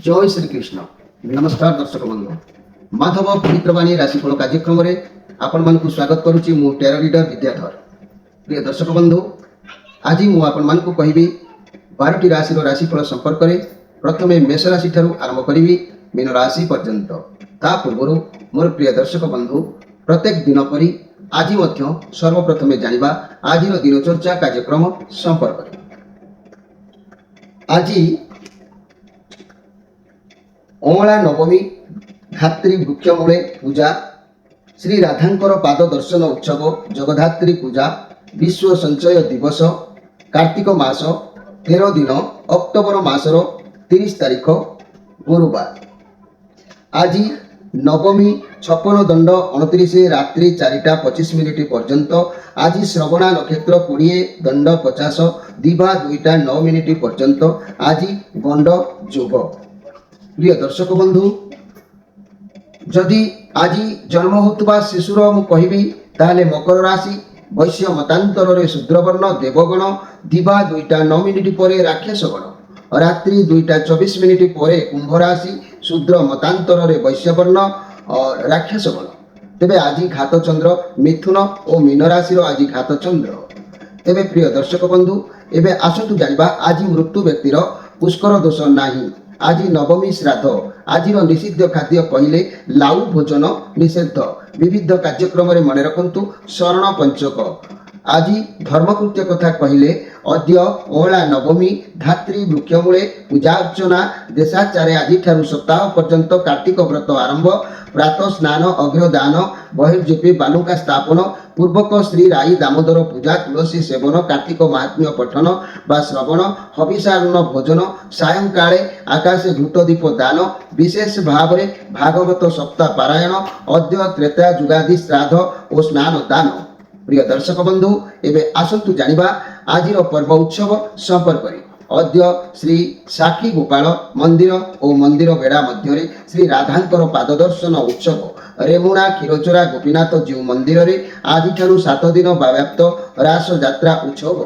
जय श्री कृष्ण। नमस्कार दर्शक बंधु, माधव पवित्रवाणी राशिफल कार्यक्रम में आपण मानक स्वागत करुच्ची। मु टेरो लीडर विद्याधर। प्रिय दर्शक बंधु, आज मु आपण मानक कहबी 12टी राशि राशिफल संपर्क में। प्रथमे मेष राशि ठारू आरंभ करी मीन राशि पर्यंत। ता पूर्व मोर प्रिय दर्शक बंधु, प्रत्येक दिन परी आज सर्वप्रथमे जानिबा आज दिनचर्चा कार्यक्रम संपर्क में। आज अमला नवमी धात्री वृक्षमूले पूजा, श्री राधांकर पाद दर्शन उत्सव, जगधात्री पूजा, विश्व संचय दिवस, कार्तिक मास 13 दिन, अक्टोबर मासर 30 तारीख गुरुवार। आज नवमी 56 दंड 29 रात्रि 4:25 पर्यंत। आज श्रवणा नक्षत्र 20 दंड 50 दिवा 2टा 9 मिनिट पर्यंत। आज गंड जोग। प्रिय दर्शक बंधु, जदि आज जन्म होता शिशुर मु कहबी ताले मकर राशि, वैश्य मतांतर रे शूद्रवर्ण, देवगण दिवा 2टा 9 मिनिट पर राक्षस गण, रात्रि 2टा 24 मिनिट पर कुंभ राशि, शूद्र मतांतर रे वैश्य वर्ण और राक्षस गण। तेबे आज घात चंद्र मिथुन और मीन राशि आज घात चंद्र। तेबे प्रिय दर्शक बंधु, एबे आसतु जानिबा आज मृत्यु व्यक्तिर पुष्कर दोष नाही। आज नवमी श्राद्ध। आज निषिद्ध खाद्य कहले लाउ भोजन निषेध। विविध कार्यक्रम में मन रखु शरण पंचक। आज धर्मकृत्य कथा कहले अद्य अमला नवमी धात्री वृक्षमूले पूजा अर्चना देशाचारे। आज ठारू सप्ताह पर्यंत कार्तिक व्रत आरंभ। प्रातः स्नान, अग्रदान, बहिर्जोपी बालुका स्थापन पूर्वक श्री राई दामोदर पूजा, तुलसी सेवन, कार्तिक महात्म्य पठन बा श्रवण, हविषार्ण भोजन, सायंकाले आकाशे घृतदीप दान, विशेष भाव में भागवत सप्ताह पारायण, अद्य त्रेता युगादि श्राद्ध और स्नान दान। प्रिय दर्शक बंधु, एबे आसंतु जानिबा आज पर्व उत्सव संपर्क में। अद्य श्री साखी गोपाल मंदिर और मंदिर बेड़ा मध्य श्री राधांकर पाद दर्शन उत्सव, रेमुणा क्षीरचोरा गोपीनाथ जीव मंदिर रे आज ठारू 7 दिन व्याप्त रास यात्रा उत्सव।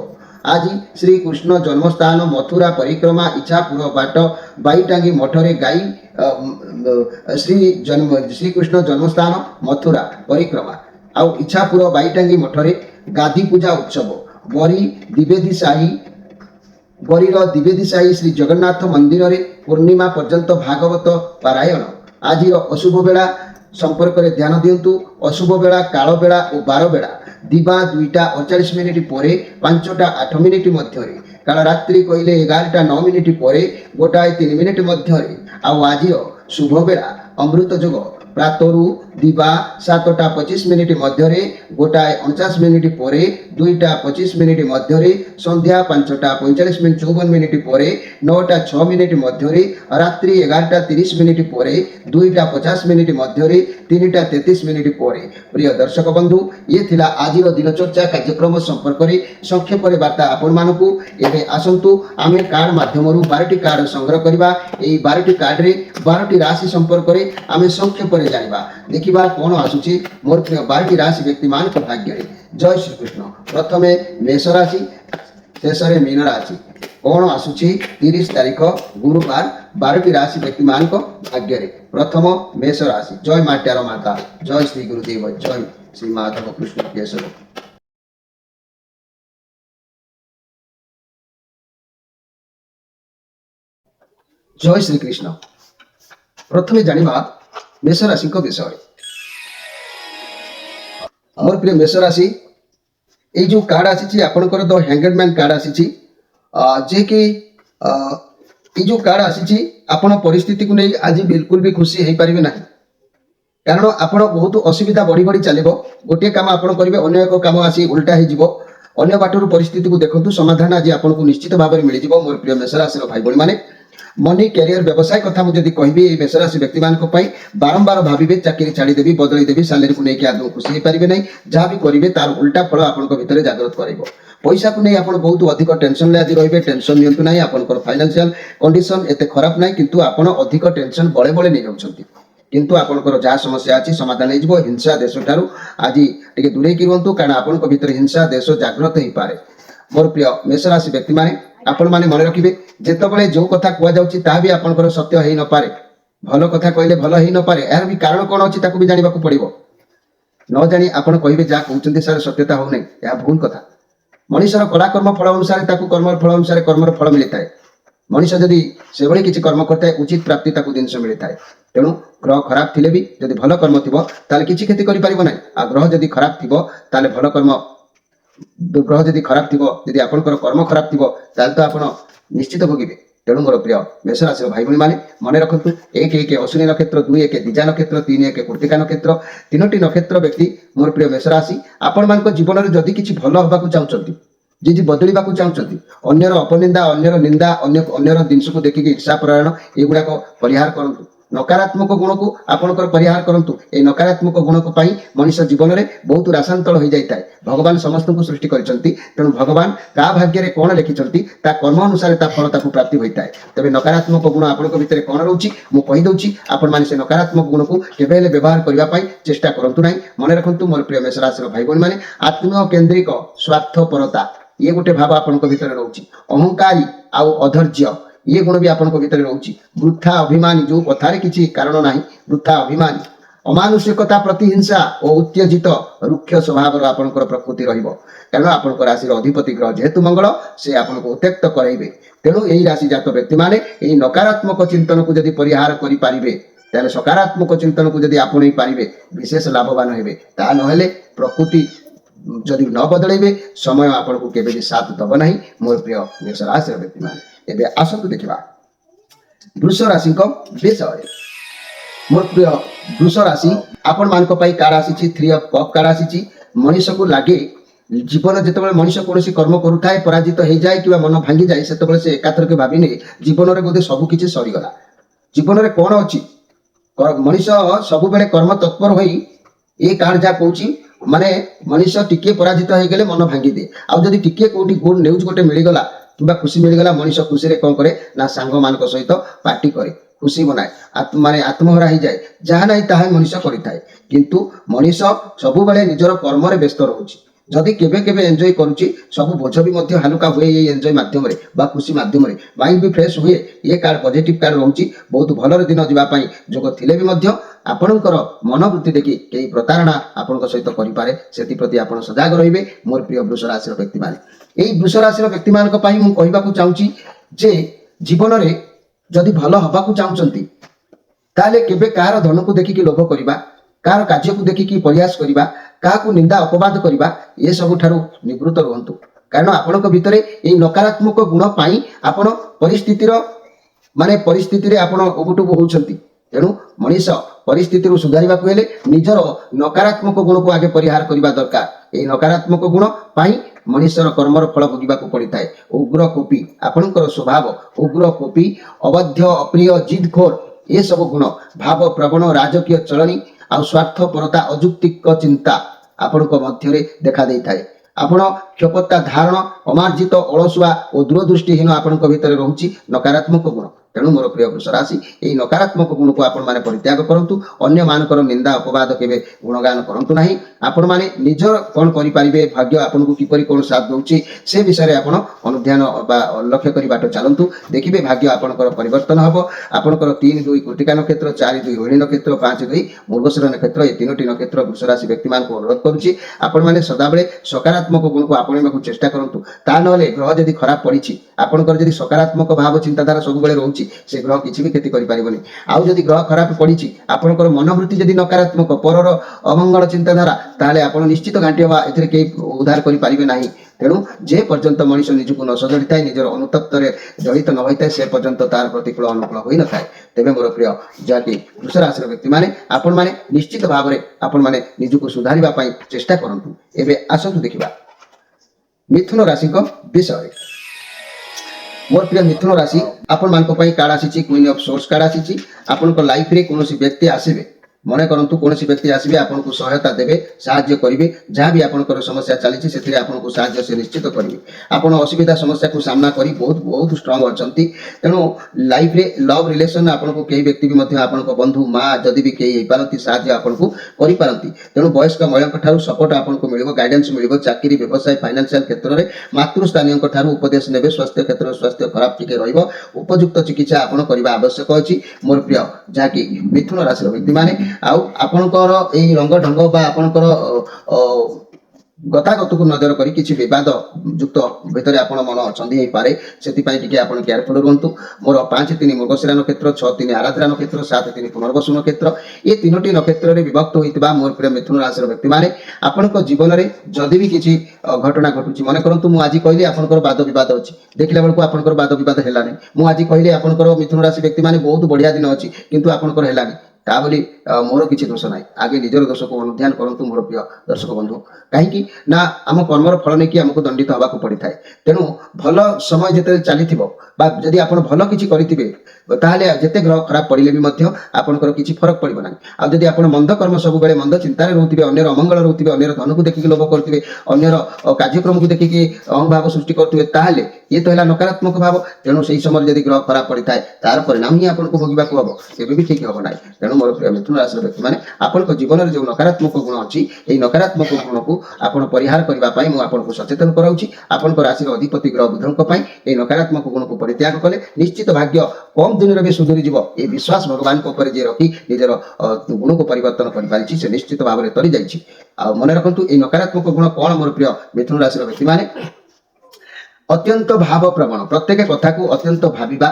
आज श्री कृष्ण जन्मस्थान मथुरा परिक्रमा, इच्छापुर बाट बाईटांगी मठरे गाई श्री कृष्ण जन्मस्थान मथुरा परिक्रमा आउ इच्छापुर बाईटांगी मठरे गादी पूजा उत्सव। बरीर द्विवेदी साही श्री जगन्नाथ मंदिर रे पूर्णिमा पर्यंत भागवत पारायण। आज अशुभ बेला संपर्क में ध्यान दिंतु। अशुभ बेला काल बेला और 12 बेला दिवा 2टा 48 मिनिट पर 5टा 8 मिनिट मध्य। काल रात्रि कहले 11टा 9 मिनिट पर 1टा 3 मिनिट मध्य। आज शुभ बेला अमृत जोग प्रातरु दिवा 7टा 25 मिनिट मध्य, 1टा 49 मिनिट पर 2टा 25 मिनिट मध्य, संध्या 5टा 45 मिनिट 54 मिनिट पर 9टा 6 मिनिट मध्य, रात्रि 11टा 30 मिनिट पर 2टा 50 मिनिट मध्य, 3टा 33 मिनिट पर। प्रिय दर्शक बंधु, ये थिला आज दिनचर्चा कार्यक्रम संपर्क में संक्षेप वार्ता आपण मानकू। एबे आसंतु आमे कार्ड माध्यम 12टी कार्ड संग्रह करबा। एई 12टी कार्ड रे 12टी राशि संपर्क में आमे संक्षेप जानिबा। देखिबा कोन आसुची मोर प्रिय 12टी राशि व्यक्ति मान को भाग्य रे। जय श्री कृष्ण। प्रथमे मेष राशि, शेषरे मीन राशि। कोन आसुची 30 तारीख गुरुवार 12टी राशि व्यक्ति मान को भाग्य रे। प्रथम मेष राशि। जय मां टेरो माता, जय श्री गुरुदेव, जय श्री माधव कृष्ण केशव। जय श्री कृष्ण। प्रथमे जानिबा मेष राशि विषय। मोर प्रिय मेष राशि, ये जो कार्ड आसी आपनकर द हैंगड मैन कार्ड आसी जे कि ये जो कार्ड आसी आपण परिस्थिति को नहीं आज बिल्कुल भी खुशी हो पारे ना। कारण आपण बहुत असुविधा बढ़ी बढ़ी चलो। गोटे काम आप करेंगे, अन्य एक काम आसी उल्टा हो अन्य बाटर परिस्थिति को देखो। समाधान आज आपको निश्चित भाव में मिल जाव। मोर प्रिय मेष राशि भाई भाई मैंने मनी कैरियर व्यवसाय कथा मुझे कहबी मेष राशि व्यक्ति मानक बारंबार भाविबे चाकरी छाड़ीदेवी बदलईदेवी सालेरी को लेकिन आदमी खुशी हो पारे ना। जहाँ भी करेंगे तार उल्टा फल आपन भितर जागृत कर। पैसा को नहीं आप बहुत अधिक टेंशन आज रही। टेंशन नियंतु ना। आपंकर फाइनेंशियल कंडीशन एत खराब ना, किंतु आपण अधिक टेंशन बड़े बड़े नहीं जाऊँच। किंतु आपंकर जहाँ समस्या अच्छी समाधान हो। हिंसा देश ठारू आज टे दूरे रुहतु, कारण आपण भितर हिंसा देश जागृत हो पाए। मोर प्रिय मेष राशि व्यक्ति माने आपण माने मन रखिबे जेतेबेले जो कथा कुआ जाउची ता भी आपनकर सत्य हेई न पारे भल कथा कहले भल हेई न पारे यार भी कारण कोन अछि ताकू भी जानिबा को पड़िबो न जानी आपण कहबे जा कहउचंती सर सत्यता हो नै या भूल कथा मनुष्यर कला कर्म फल अनुसार ताकू कर्म फल अनुसार कर्मर फल मिलिताए मनुष्य जदि से भली किछि कर्म करताए उचित प्राप्ति ताकू जिनस मिलिताए तेणु ग्रह खराब थिले भी जदि भल कर्म थिबो ताले किछि क्षति करि परिबो नै आ ग्रह जदि खराब थिबो ताले भल कर्म ग्रह जदि खराब थिबो जदि आपनकर कर्म खराब थिबो ताले तो आपण निश्चित भोगिबे तेणु मोर प्रिय मेष राशि भाई भणी माने मन रखंतु 1 अश्विनी नक्षत्र 2 दिजा नक्षत्र 3 कृत्तिका नक्षत्र तीनोटी नक्षत्र व्यक्ति मोर प्रिय मेष राशि आपण मानक जीवन रे जदि किछि भल होबाकू चाहुचंती जी बदलिबाकू चाहुचंती अन्यर अपनिंदा अन्यर निंदा अन्यर जिनिस को देखिक ईर्षा परायण एगुड़ा परिहार करंतु नकारात्मक गुण को आपणकर परिहार करंतु ए नकारात्मक गुण को पाई मनुष्य जीवन में बहुत राशांतल हो जाए भगवान समस्त को सृष्टि करछंती तेणु भगवान का भाग्य रे कोन लिखिछंती ता कर्म अनुसार ता फल ताकू प्राप्ति होइताय तबे नकारात्मक गुण आपणक भितर कोन रहउची मु कहि दउची आपण माने से नकारात्मक गुण को केबेले व्यवहार करबा पाई चेष्टा करंतु नाही मन रखंतु मोर प्रिय मेष राशि भाई बहन माने आत्म केंद्रिक स्वार्थपरता ये गोटे भाव आपणक भितर रहउची अहंकारी आ अधैर्य ये गुण भी आपन भीतर रोची वृथा अभिमानी जो कथारे किछि कारण नाही वृथा अभिमानी अमानुषिकता प्रतिहिंसा और उत्तेजित रुक्ष स्वभाव आपनकर प्रकृति रहिबो कारण आपनकर राशि अधिपति ग्रह जेहेतु मंगल से आपनको उत्त्यक्त कराइबे तेणु एही राशि जात व्यक्ति माने एही नकारात्मक चिंतन को यदि परिहार करि पारिबे ताले सकारात्मक चिंतन को यदि आपनै पारिबे विशेष लाभवान हेबे ता नहेले प्रकृति जदि न बदलैबे समय आपनको केबे भी साथ दब नाही मोर प्रिय मेष राशि व्यक्ति माने एबे आसतु देखिबा वृष राशि को विषय मोर प्रिय वृष राशि आपण मान को पाई कार्ड आसी 3 ऑफ कप कार्ड आसी मनुष्य को लागे जीवन जेतेबेले मनुष्य कोनोसी कर्म करूथाय पराजित हो जाए कि मन भांगी जाए सेतेबेले से एकाथर के भाबिने जीवन रे बोधे सब किछि सरी गला जीवन रे कोन अछि मनुष्य सब बेले कर्म तत्पर होई ए कार्ड जा कहूची माने मनुष्य टिके पराजित हो गेले मन भांगी दे आ जदी टिके कोठी गुड न्यूज गोटे मिली गला कि खुशी मिलगला मनुष्य खुशी रे कौन करे ना सांग मान सहित पार्टी करे खुशी बनाए माने आत्महरा हो जाए जहाँ ना ताहा मनुष्य करिथाए किंतु मनुष्य सब बेले निजर कर्म रे व्यस्त रहउची जदि केबे केबे एंजॉय करूची सब बोझ भी मध्य हलुका हुए ये एंजॉय माध्यम रे बा खुशी माध्यम रे माइंड भी फ्रेश हुए ये कार्ड पॉजिटिव कार्ड रहउची बहुत भलर दिन जीवा पई जोग थिले भी मध्य आपणकर मनोवृत्ति देखि केही प्रतारणा आपणक सहित करि पारे सेति प्रति आपण सजाग रहिबे मोर प्रिय वृष राशि व्यक्ति माने एही वृष राशि व्यक्ति मानक पई मु कहिबाकू चाहूची जे जीवन रे जदि भल हबाकू चाहुचंती ताले केबे कार धन को देखि कि लोभ करिबा कार कार्य को देखि कि प्रयास करिबा काकू निंदा अपवाद करिबा ये सब ठारू निवृत्त रहंतु कारण आपणक भितरे एही नकारात्मक गुण पाई आपण परिस्थितिर माने परिस्थिति रे आपण उबुटुबु होउछंती तेणु मनुष्य परिस्थिति रो सुधारिबा को हेले निजर नकारात्मक गुण को आगे परिहार करिबा दरकार एही नकारात्मक गुण पाई मनुष्यर कर्मर फल भोगिबा को पड़िଥାଏ उग्र कोपी आपणकर स्वभाव उग्र कोपी अवध्य अप्रिय जिदखोर ये सब गुण भाव प्रवण राजकीय चलनी आ स्वार्थपरता अजुक्तिक चिंता आपणक मध्यरे देखा देइଥାଏ आपण क्षपता धारण अमार्जित अलसुआ और दूरदृष्टिहीन आपणक भितर रहउची नकारात्मक गुण तेणु मोर प्रिय वृष राशि एही नकारात्मक गुण को आपण माने परित्याग करंतु अन्य मानकर निंदा अपवाद केबे गुणगान करंतु नाही आपण माने निजर कोन करि परिबे भाग्य आपनको किपरि कोन साथ दउची से विषय रे आपण अनुध्यान बा लक्ष्य करि बाटो चलंतु देखिबे भाग्य आपणकर परिवर्तन हबो आपणकर 3 2 कृत्तिका नक्षत्र 4 2 रोहिणी नक्षत्र 5 2 मृगशिर नक्षत्र ए तीनोटी नक्षत्र वृष राशि व्यक्ति मान को अनुरोध करूची आपण माने सदाबेले सकारात्मक गुण को आपणेबाकू चेष्टा करंतु ता नहले ग्रह जदि खराब पड़िछि आपणकर जदि सकारात्मक भाव चिंताधारा सब बेले रहउची से ग्रह किसी भी क्षति करि परिबनी आउ जदि ग्रह खराब पड़िछि आपणकर मनोवृत्ति जदि नकारात्मक परर अमंगल चिंताधारा ताले आपण निश्चित घांटी हवा एथिरे के उद्धार करि परिबे नाही तेणु जे पर्यंत मनुष्य निजको न सजड़ी थाए निजर अनुतप्त जड़ित न होता से पर्यंत तार प्रतिकूल अनुकूल होई न थाए तेबे मोर प्रिय जाति वृष राशि व्यक्ति माने आपण माने निश्चित भाव रे आपण माने निजको सुधारिबा पई चेष्टा करंतु एबे आसंतु देखिबा मिथुन राशि को विषय मोर प्रिय मिथुन राशि आपण मान को पई कार्ड आसी क्वीन ऑफ सोर्स कार्ड आसी आपण को लाइफ रे कोनोसी व्यक्ति आसीबे মনে করন্তু কোনসি ব্যক্তি আসবে আপনাকে সহায়তা দেবে সাহায্য করিবে যাহা বি আপনার সমস্যা চালিছি সেথিরে আপনাকে সাহায্য সে নিশ্চিত করিবে আপন অসুবিধা সমস্যাକୁ সামনা କରି ବହୁତ ବହୁତ ଷ୍ଟ୍ରଙ୍ଗ ଅଛନ୍ତି ତେଣୁ ଲାଇଫରେ ଲଭ୍ ରିଲେସନ୍ ଆପଣଙ୍କୁ କେହି ବ୍ୟକ୍ତି ବି ମଧ୍ୟ ଆପଣଙ୍କ ବନ୍ଧୁ ମା ଯଦି ବି କେହି ହେଇପାରନ୍ତି ସାହାଯ୍ୟ ଆପଣଙ୍କୁ କରିପାରନ୍ତି ତେଣୁ ବୟସ୍କ ମହିଳାଙ୍କ ଠାରୁ ସପୋର୍ଟ ଆପଣଙ୍କୁ ମିଳିବ ଗାଇଡାନ୍ସ ମିଳିବ ଚାକିରି ବ୍ୟବସାୟ ଫାଇନାନ୍ସିଆଲ କ୍ଷେତ୍ରରେ ମାତୃସ୍ଥାନୀୟଙ୍କ ଠାରୁ ଉପଦେଶ ନେବେ ସ୍ୱାସ୍ଥ୍ୟ କ୍ଷେତ୍ରରେ ସ୍ୱାସ୍ଥ୍ୟ ଖରାପ ଟିକେ ରହିବ ଉପଯୁକ୍ତ ଚିକିତ୍ସା ଆପଣ କରିବା ଆବଶ୍ୟକ ଅଛି ମୋର ପ୍ରିୟ ଯାହାକି ମିଥୁନ ରାଶିର ବ୍ୟକ୍ତିମାନେ ଆଉ ଆପଣଙ୍କର ଏଇ ରଙ୍ଗ ଢଙ୍ଗ ବା ଆପଣଙ୍କର ଗତାଗତକୁ ନଜର କରି କିଛି ବିବାଦ ଯୁକ୍ତ ଭିତରେ ଆପଣ ମନ ଅଛନ୍ତି ହେଇପାରେ ସେଥିପାଇଁ ଟିକେ ଆପଣ କେୟାରଫୁଲ ରୁହନ୍ତୁ ମୋର 5-3 ମୃଗଶିରା ନକ୍ଷତ୍ର 6-3 ଆରାଧ୍ରା ନକ୍ଷତ୍ର 7-3 ପୁନର୍ବସୁ ନକ୍ଷତ୍ର ଏ ତିନୋଟି ନକ୍ଷତ୍ରରେ ବିଭକ୍ତ ହୋଇଥିବା ମୋର ପ୍ରିୟ ମିଥୁନ ରାଶିର ବ୍ୟକ୍ତିମାନେ ଆପଣଙ୍କ ଜୀବନରେ ଯଦି ବି କିଛି ଘଟଣା ଘଟୁଛି ମନେ କରନ୍ତୁ ମୁଁ ଆଜି କହିଲି ଆପଣଙ୍କର ବାଦ ବିବାଦ ଅଛି ଦେଖିଲା ବେଳକୁ ଆପଣଙ୍କର ବାଦ ବିବାଦ ହେଲାନି ମୁଁ ଆଜି କହିଲି ଆପଣଙ୍କର ମିଥୁନ ରାଶି ବ୍ୟକ୍ତିମାନେ ବହୁତ ବଢିଆ ଦିନ ଅଛି କିନ୍ତୁ ଆପଣଙ୍କର ହେଲାନି ତା ବୋଲି ମୋର କିଛି ଦୋଷ ନାହିଁ ଆଗେ ନିଜର ଦୋଷକୁ ଅନୁଧ୍ୟାନ କରନ୍ତୁ ମୋର ପ୍ରିୟ ଦର୍ଶକ ବନ୍ଧୁ କାହିଁକି ନା ଆମ କର୍ମର ଫଳ ନେଇକି ଆମକୁ ଦଣ୍ଡିତ ହେବାକୁ ପଡିଥାଏ ତେଣୁ ଭଲ ସମୟ ଯେତେବେଳେ ଚାଲିଥିବ ବା ଯଦି ଆପଣ ଭଲ କିଛି କରିଥିବେ ତାହେଲେ ଯେତେ ଗ୍ରହ ଖରାପ ପଡ଼ିଲେ ବି ମଧ୍ୟ ଆପଣଙ୍କର କିଛି ଫରକ ପଡ଼ିବ ନାହିଁ ଆଉ ଯଦି ଆପଣ ମନ୍ଦ କର୍ମ ସବୁବେଳେ ମନ୍ଦ ଚିନ୍ତାରେ ରହୁଥିବେ ଅନ୍ୟର ଅମଙ୍ଗଳ ରହୁଥିବେ ଅନ୍ୟର ଧନକୁ ଦେଖିକି ଲୋଭ କରୁଥିବେ ଅନ୍ୟର କାର୍ଯ୍ୟକ୍ରମକୁ ଦେଖିକି ଅହଂଭାବ ସୃଷ୍ଟି କରୁଥିବେ ତାହେଲେ ଇଏ ତ ହେଲା ନକାରାତ୍ମକ ଭାବ ତେଣୁ ସେହି ସମୟରେ ଯଦି ଗ୍ରହ ଖରାପ ପଡ଼ିଥାଏ ତାର ପରିଣାମ ହିଁ ଆପଣଙ୍କୁ ଭୋଗିବାକୁ ହବ କେବେ ବି ଠିକ ହବ ନାହିଁ ତେଣୁ ମୋର ପ୍ରିୟ ମିଥୁନ ରାଶିର ବ୍ୟକ୍ତିମାନେ ଆପଣଙ୍କ ଜୀବନରେ ଯେଉଁ ନକାରାତ୍ମକ ଗୁଣ ଅଛି ଏହି ନକାରାତ୍ମକ ଗୁଣକୁ ଆପଣ ପରିହାର କରିବା ପାଇଁ ମୁଁ ଆପଣଙ୍କୁ ସଚେତନ କରାଉଛି ଆପଣଙ୍କ ରାଶିର ଅଧିପତି ଗ୍ରହ ବୁଧଙ୍କ ପାଇଁ ଏହି ନକାରାତ୍ମକ ଗୁଣକୁ ପରିତ୍ୟାଗ କଲେ ନିଶ୍ଚିତ ଭାଗ୍ୟ କମ ଦିନରେ ବି ସୁଧୁରିଯିବ ଏହି ବିଶ୍ୱାସ ଭଗବାନଙ୍କ ଉପରେ ଯିଏ ରଖି ନିଜର ଗୁଣକୁ ପରିବର୍ତ୍ତନ କରିପାରିଛି ସେ ନିଶ୍ଚିତ ଭାବରେ ତରି ଯାଇଛି ଆଉ ମନେ ରଖନ୍ତୁ ଏହି ନକାରାତ୍ମକ ଗୁଣ କଣ ମୋର ପ୍ରିୟ ମିଥୁନ ରାଶିର ବ୍ୟକ୍ତିମାନେ ଅତ୍ୟନ୍ତ ଭାବପ୍ରବଣ ପ୍ରତ୍ୟେକ କଥାକୁ ଅତ୍ୟନ୍ତ ଭାବିବା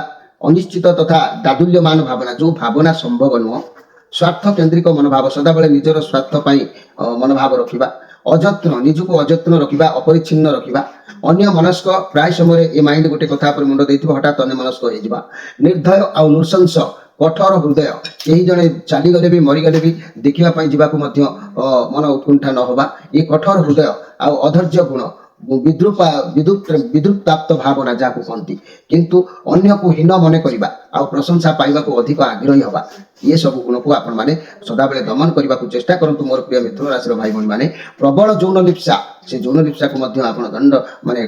ଅନିଶ୍ଚିତ ତଥା ଦାଦୁଲ୍ୟମାନ ଭାବନା ଯେଉଁ ଭାବନା ସମ୍ଭବ ନୁହଁ ସ୍ୱାର୍ଥ କେନ୍ଦ୍ରିକ ମନୋଭାବ ସଦାବେଳେ ନିଜର ସ୍ୱାର୍ଥ ପାଇଁ ମନୋଭାବ ରଖିବା ଅଯତ୍ନ ନିଜକୁ ଅଯତ୍ନ ରଖିବା ଅପରିଚ୍ଛିନ୍ନ ରଖିବା ଅନ୍ୟ ମନସ୍କ ପ୍ରାୟ ସମୟରେ ଏ ମାଇଣ୍ଡ ଗୋଟେ କଥା ଉପରେ ମୁଣ୍ଡ ଦେଇଥିବ ହଠାତ୍ ଅନ୍ୟ ମନସ୍କ ହେଇଯିବା ନିର୍ଦ୍ଦୟ ଆଉ ନୃଶଂସ କଠୋର ହୃଦୟ କେହି ଜଣେ ଚାଲିଗଲେ ବି ମରିଗଲେ ବି ଦେଖିବା ପାଇଁ ଯିବାକୁ ମଧ୍ୟ ମନ ଉତ୍କଣ୍ଠା ନ ହେବା ଏ କଠୋର ହୃଦୟ ଆଉ ଅଧୈର୍ଯ୍ୟ ଗୁଣ ବିଦ୍ରୁପ୍ତାପ୍ତ ଭାବନା ଯାହାକୁ କହନ୍ତି କିନ୍ତୁ ଅନ୍ୟକୁ ହୀନ ମନେ କରିବା ଆଉ ପ୍ରଶଂସା ପାଇବାକୁ ଅଧିକ ଆଗ୍ରହୀ ହେବା ଏ ସବୁ ଗୁଣକୁ ଆପଣମାନେ ସଦାବେଳେ ଦମନ କରିବାକୁ ଚେଷ୍ଟା କରନ୍ତୁ ମୋର ପ୍ରିୟ ମିଥୁନ ରାଶିର ଭାଇ ଭଉଣୀମାନେ ପ୍ରବଳ ଯୌନ ଲିପ୍ସା ସେ ଯୌନ ଲିପ୍ସାକୁ ମଧ୍ୟ ଆପଣ ଦଣ୍ଡ ମାନେ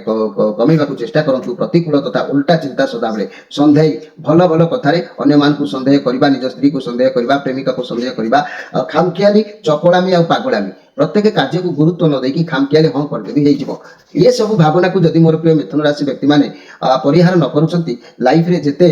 କମେଇବାକୁ ଚେଷ୍ଟା କରନ୍ତୁ ପ୍ରତିକୂଳ ତଥା ଉଲ୍ଟା ଚିନ୍ତା ସଦାବେଳେ ସନ୍ଦେହ ଭଲ ଭଲ କଥାରେ ଅନ୍ୟମାନଙ୍କୁ ସନ୍ଦେହ କରିବା ନିଜ ସ୍ତ୍ରୀକୁ ସନ୍ଦେହ କରିବା ପ୍ରେମିକାକୁ ସନ୍ଦେହ କରିବା ଖାମଖିଆଲି ଚପଳାମି ଆଉ ପାଗଳାମି ପ୍ରତ୍ୟେକ କାର୍ଯ୍ୟକୁ ଗୁରୁତ୍ୱ ନ ଦେଇକି ଖାମଖିଆଲି ହଁ କରିଦେବି ହେଇଯିବ ଏ ସବୁ ଭାବନାକୁ ଯଦି ମୋର ପ୍ରିୟ ମିଥୁନ ରାଶି ବ୍ୟକ୍ତିମାନେ ପରିହାର ନ କରୁଛନ୍ତି ଲାଇଫରେ ଯେତେ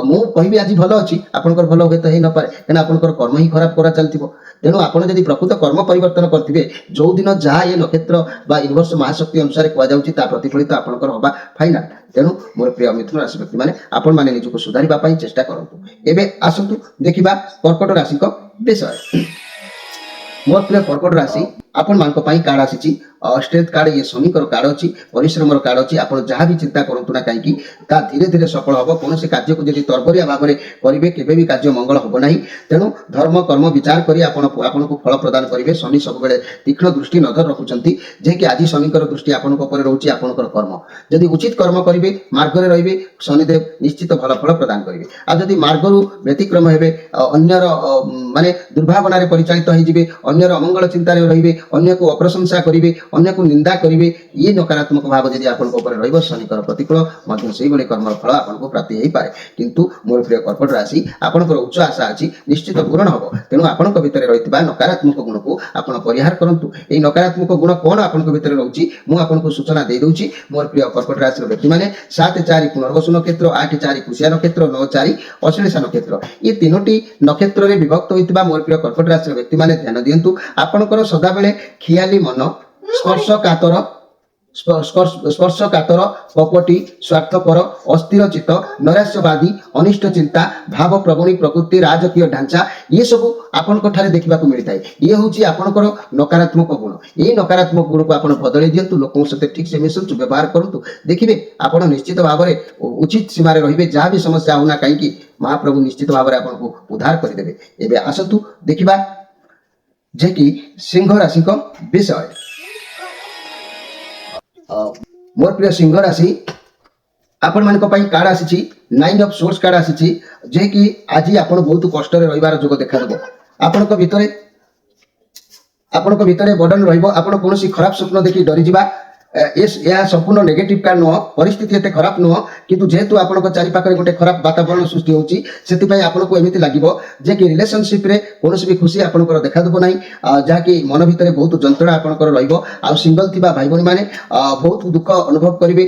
ମୁଁ କହିବି ଆଜି ଭଲ ଅଛି ଆପଣଙ୍କର ଭଲ ହୁଏତ ହେଇନପାରେ କାରଣ ଆପଣଙ୍କର କର୍ମ ହିଁ ଖରାପ କରା ଚାଲିଥିବ ତେଣୁ ଆପଣ ଯଦି ପ୍ରକୃତ କର୍ମ ପରିବର୍ତ୍ତନ କରିଥିବେ ଯୋଉଦିନ ଯାହା ଏ ନକ୍ଷତ୍ର ବା ୟୁନିଭର୍ସ ମହାଶକ୍ତି ଅନୁସାରେ କୁହାଯାଉଛି ତା ପ୍ରତିଫଳିତ ଆପଣଙ୍କର ହବା ଫାଇନାଲ ତେଣୁ ମୋର ପ୍ରିୟ ମିଥୁନ ରାଶି ବ୍ୟକ୍ତିମାନେ ଆପଣମାନେ ନିଜକୁ ସୁଧାରିବା ପାଇଁ ଚେଷ୍ଟା କରନ୍ତୁ ଏବେ ଆସନ୍ତୁ ଦେଖିବା କର୍କଟ ରାଶିଙ୍କ ବିଷୟ ମୋର ପ୍ରିୟ କର୍କଟ ରାଶି ଆପଣମାନଙ୍କ ପାଇଁ କାର୍ଡ ଆସିଛି ଷ୍ଟ୍ରେଥ କାର୍ଡ ଇଏ ଶନିଙ୍କର କାର୍ଡ ଅଛି ପରିଶ୍ରମର କାର୍ଡ ଅଛି ଆପଣ ଯାହା ବି ଚିନ୍ତା କରନ୍ତୁ ନା କାହିଁକି ତା ଧୀରେ ଧୀରେ ସଫଳ ହେବ କୌଣସି କାର୍ଯ୍ୟକୁ ଯଦି ତରବରିଆ ଭାବରେ କରିବେ କେବେ ବି କାର୍ଯ୍ୟ ମଙ୍ଗଳ ହେବ ନାହିଁ ତେଣୁ ଧର୍ମ କର୍ମ ବିଚାର କରି ଆପଣଙ୍କୁ ଫଳ ପ୍ରଦାନ କରିବେ ଶନି ସବୁବେଳେ ତୀକ୍ଷ୍ଣ ଦୃଷ୍ଟି ନଜର ରଖୁଛନ୍ତି ଯେକି ଆଜି ଶନିଙ୍କର ଦୃଷ୍ଟି ଆପଣଙ୍କ ଉପରେ ରହୁଛି ଆପଣଙ୍କର କର୍ମ ଯଦି ଉଚିତ କର୍ମ କରିବେ ମାର୍ଗରେ ରହିବେ ଶନିଦେବ ନିଶ୍ଚିତ ଭଲ ଫଳ ପ୍ରଦାନ କରିବେ ଆଉ ଯଦି ମାର୍ଗରୁ ବ୍ୟତିକ୍ରମ ହେବେ ଅନ୍ୟର ମାନେ ଦୁର୍ଭାବନାରେ ପରିଚାଳିତ ହେଇଯିବେ ଅନ୍ୟର ଅମଙ୍ଗଳ ଚିନ୍ତାରେ ରହିବେ ଅନ୍ୟକୁ ଅପ୍ରଶଂସା କରିବେ ଅନ୍ୟକୁ ନିନ୍ଦା କରିବେ ଇଏ ନକାରାତ୍ମକ ଭାବ ଯଦି ଆପଣଙ୍କ ଉପରେ ରହିବ ଶନିଙ୍କର ପ୍ରତିକୂଳ ମଧ୍ୟ ସେଇଭଳି କର୍ମର ଫଳ ଆପଣଙ୍କୁ ପ୍ରାପ୍ତି ହେଇପାରେ କିନ୍ତୁ ମୋର ପ୍ରିୟ କର୍କଟ ରାଶି ଆପଣଙ୍କର ଉଚ୍ଚ ଆଶା ଅଛି ନିଶ୍ଚିତ ପୂରଣ ହେବ ତେଣୁ ଆପଣଙ୍କ ଭିତରେ ରହିଥିବା ନକାରାତ୍ମକ ଗୁଣକୁ ଆପଣ ପରିହାର କରନ୍ତୁ ଏହି ନକାରାତ୍ମକ ଗୁଣ କ'ଣ ଆପଣଙ୍କ ଭିତରେ ରହୁଛି ମୁଁ ଆପଣଙ୍କୁ ସୂଚନା ଦେଇଦେଉଛି ମୋର ପ୍ରିୟ କର୍କଟ ରାଶିର ବ୍ୟକ୍ତିମାନେ 7-4 ପୁନର୍ବସୁ ନକ୍ଷତ୍ର 8-4 ପୁଷ୍ୟା ନକ୍ଷତ୍ର 9-4 ଅଶ୍ଳେଷା ନକ୍ଷତ୍ର ଏ ତିନୋଟି ନକ୍ଷତ୍ରରେ ବିଭକ୍ତ ହୋଇଥିବା ମୋର ପ୍ରିୟ କର୍କଟ ରାଶିର ବ୍ୟକ୍ତିମାନେ ଧ୍ୟାନ ଦିଅନ୍ତୁ ଆପଣଙ୍କର ସଦାବେଳେ ଖିଆଲି ମନ ସ୍ପର୍ଶକାତର କପଟି ସ୍ୱାର୍ଥପର ଅସ୍ଥିର ଚିତ୍ତ ନୈରାଶ୍ୟବାଦୀ ଅନିଷ୍ଟ ଚିନ୍ତା ଭାବ ପ୍ରବଣୀ ପ୍ରକୃତି ରାଜକୀୟ ଢାଞ୍ଚା ଇଏ ସବୁ ଆପଣଙ୍କ ଠାରେ ଦେଖିବାକୁ ମିଳିଥାଏ ଇଏ ହେଉଛି ଆପଣଙ୍କର ନକାରାତ୍ମକ ଗୁଣ ଏହି ନକାରାତ୍ମକ ଗୁଣକୁ ଆପଣ ବଦଳେଇ ଦିଅନ୍ତୁ ଲୋକଙ୍କ ସହିତ ଠିକ ସେ ମିଶନ୍ତୁ ବ୍ୟବହାର କରନ୍ତୁ ଦେଖିବେ ଆପଣ ନିଶ୍ଚିତ ଭାବରେ ଉଚିତ ସୀମାରେ ରହିବେ ଯାହା ବି ସମସ୍ୟା ହଉନା କାହିଁକି ମହାପ୍ରଭୁ ନିଶ୍ଚିତ ଭାବରେ ଆପଣଙ୍କୁ ଉଦ୍ଧାର କରିଦେବେ ଏବେ ଆସନ୍ତୁ ଦେଖିବା ଯେ କି ସିଂହ ରାଶିଙ୍କ ବିଷୟ ମୋର ପ୍ରିୟ ସିଂହ ରାଶି ଆପଣମାନଙ୍କ ପାଇଁ କାର୍ଡ ଆସିଛି 9 ଅଫ୍ ସୋର୍ସ କାର୍ଡ ଆସିଛି ଯେ କି ଆଜି ଆପଣ ବହୁତ କଷ୍ଟରେ ରହିବାର ଯୋଗ ଦେଖାଦେବ ଆପଣଙ୍କ ଭିତରେ ବର୍ଡନ ରହିବ। ଆପଣ କୌଣସି ଖରାପ ସ୍ୱପ୍ନ ଦେଖି ଡରିଯିବା ଏହା ସମ୍ପୂର୍ଣ୍ଣ ନେଗେଟିଭ କାର୍ଡ ନୁହଁ। ପରିସ୍ଥିତି ଏତେ ଖରାପ ନୁହଁ, କିନ୍ତୁ ଯେହେତୁ ଆପଣଙ୍କ ଚାରିପାଖରେ ଗୋଟେ ଖରାପ ବାତାବରଣ ସୃଷ୍ଟି ହେଉଛି, ସେଥିପାଇଁ ଆପଣଙ୍କୁ ଏମିତି ଲାଗିବ ଯେ କି ରିଲେସନସିପରେ କୌଣସି ବି ଖୁସି ଆପଣଙ୍କର ଦେଖାଦେବ ନାହିଁ, ଯାହାକି ମନ ଭିତରେ ବହୁତ ଯନ୍ତ୍ରଣା ଆପଣଙ୍କର ରହିବ। ଆଉ ସିଙ୍ଗଲ ଥିବା ଭାଇ ଭଉଣୀମାନେ ବହୁତ ଦୁଃଖ ଅନୁଭବ କରିବେ।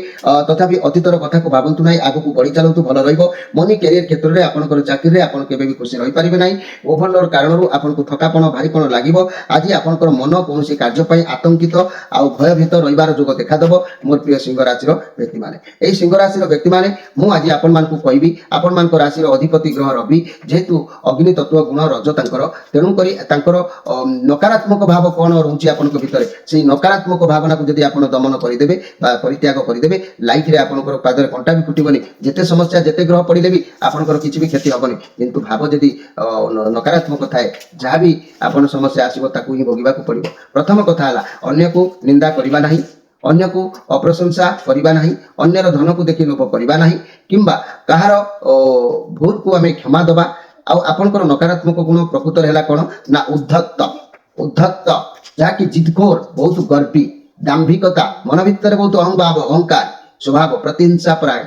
ତଥାପି ଅତୀତର କଥାକୁ ଭାବନ୍ତୁ ନାହିଁ, ଆଗକୁ ବଢ଼ି ଚାଲନ୍ତୁ, ଭଲ ରହିବ। ମନି କ୍ୟାରିୟର କ୍ଷେତ୍ରରେ ଆପଣଙ୍କର ଚାକିରିରେ ଆପଣ କେବେ ବି ଖୁସି ରହିପାରିବେ ନାହିଁ। ଓଭରଲୋଡ କାରଣରୁ ଆପଣଙ୍କୁ ଥକାପଣ ଭାରିପଣ ଲାଗିବ। ଆଜି ଆପଣଙ୍କର ମନ କୌଣସି କାର୍ଯ୍ୟ ପାଇଁ ଆତଙ୍କିତ ଆଉ ଭୟଭୀତ ରହିବାର ଯୋଗ ଦେଖାଦେବ। ମୋର ପ୍ରିୟ ସିଂହ ରାଶିର ବ୍ୟକ୍ତିମାନେ, ଏହି ସିଂହ ରାଶିର ବ୍ୟକ୍ତିମାନେ, ମୁଁ ଆଜି ଆପଣମାନଙ୍କୁ କହିବି, ଆପଣମାନଙ୍କ ରାଶିର ଅଧିପତି ଗ୍ରହ ରବି, ଯେହେତୁ ଅଗ୍ନି ତତ୍ତ୍ୱ ଗୁଣ ରଜ ତାଙ୍କର, ତେଣୁକରି ତାଙ୍କର ନକାରାତ୍ମକ ଭାବ କ'ଣ ରହୁଛି ଆପଣଙ୍କ ଭିତରେ, ସେଇ ନକାରାତ୍ମକ ଭାବନାକୁ ଯଦି ଆପଣ ଦମନ କରିଦେବେ ବା ପରିତ୍ୟାଗ କରିଦେବେ, ଲାଇଫରେ ଆପଣଙ୍କର ପାଦରେ କଣ୍ଟା ବି ଫୁଟିବନି। ଯେତେ ସମସ୍ୟା ଯେତେ ଗ୍ରହ ପଡ଼ିଲେ ବି ଆପଣଙ୍କର କିଛି ବି କ୍ଷତି ହେବନି। କିନ୍ତୁ ଭାବ ଯଦି ନକାରାତ୍ମକ ଥାଏ, ଯାହା ବି ଆପଣ ସମସ୍ୟା ଆସିବ ତାକୁ ହିଁ ଭୋଗିବାକୁ ପଡ଼ିବ। ପ୍ରଥମ କଥା ହେଲା, ଅନ୍ୟକୁ ନିନ୍ଦା କରିବା ନାହିଁ, ଅନ୍ୟକୁ ଅପ୍ରଶଂସା କରିବା ନାହିଁ, ଅନ୍ୟର ଧନକୁ ଦେଖି ଲୋଭ କରିବା ନାହିଁ, କିମ୍ବା କାହାର ଭୁଲକୁ ଆମେ କ୍ଷମା ଦେବା। ଆଉ ଆପଣଙ୍କର ନକାରାତ୍ମକ ଗୁଣ ପ୍ରକୃତରେ ହେଲା କ'ଣ ନା ଉଦ୍ଧତ, ଯାହାକି ଜିଦଖୋର, ବହୁତ ଗର୍ବୀ, ଦାମ୍ଭିକତା, ମନ ଭିତରେ ବହୁତ ଅହଙ୍କାର ସ୍ୱଭାବ, ପ୍ରତିହିଂସା ପରାୟଣ,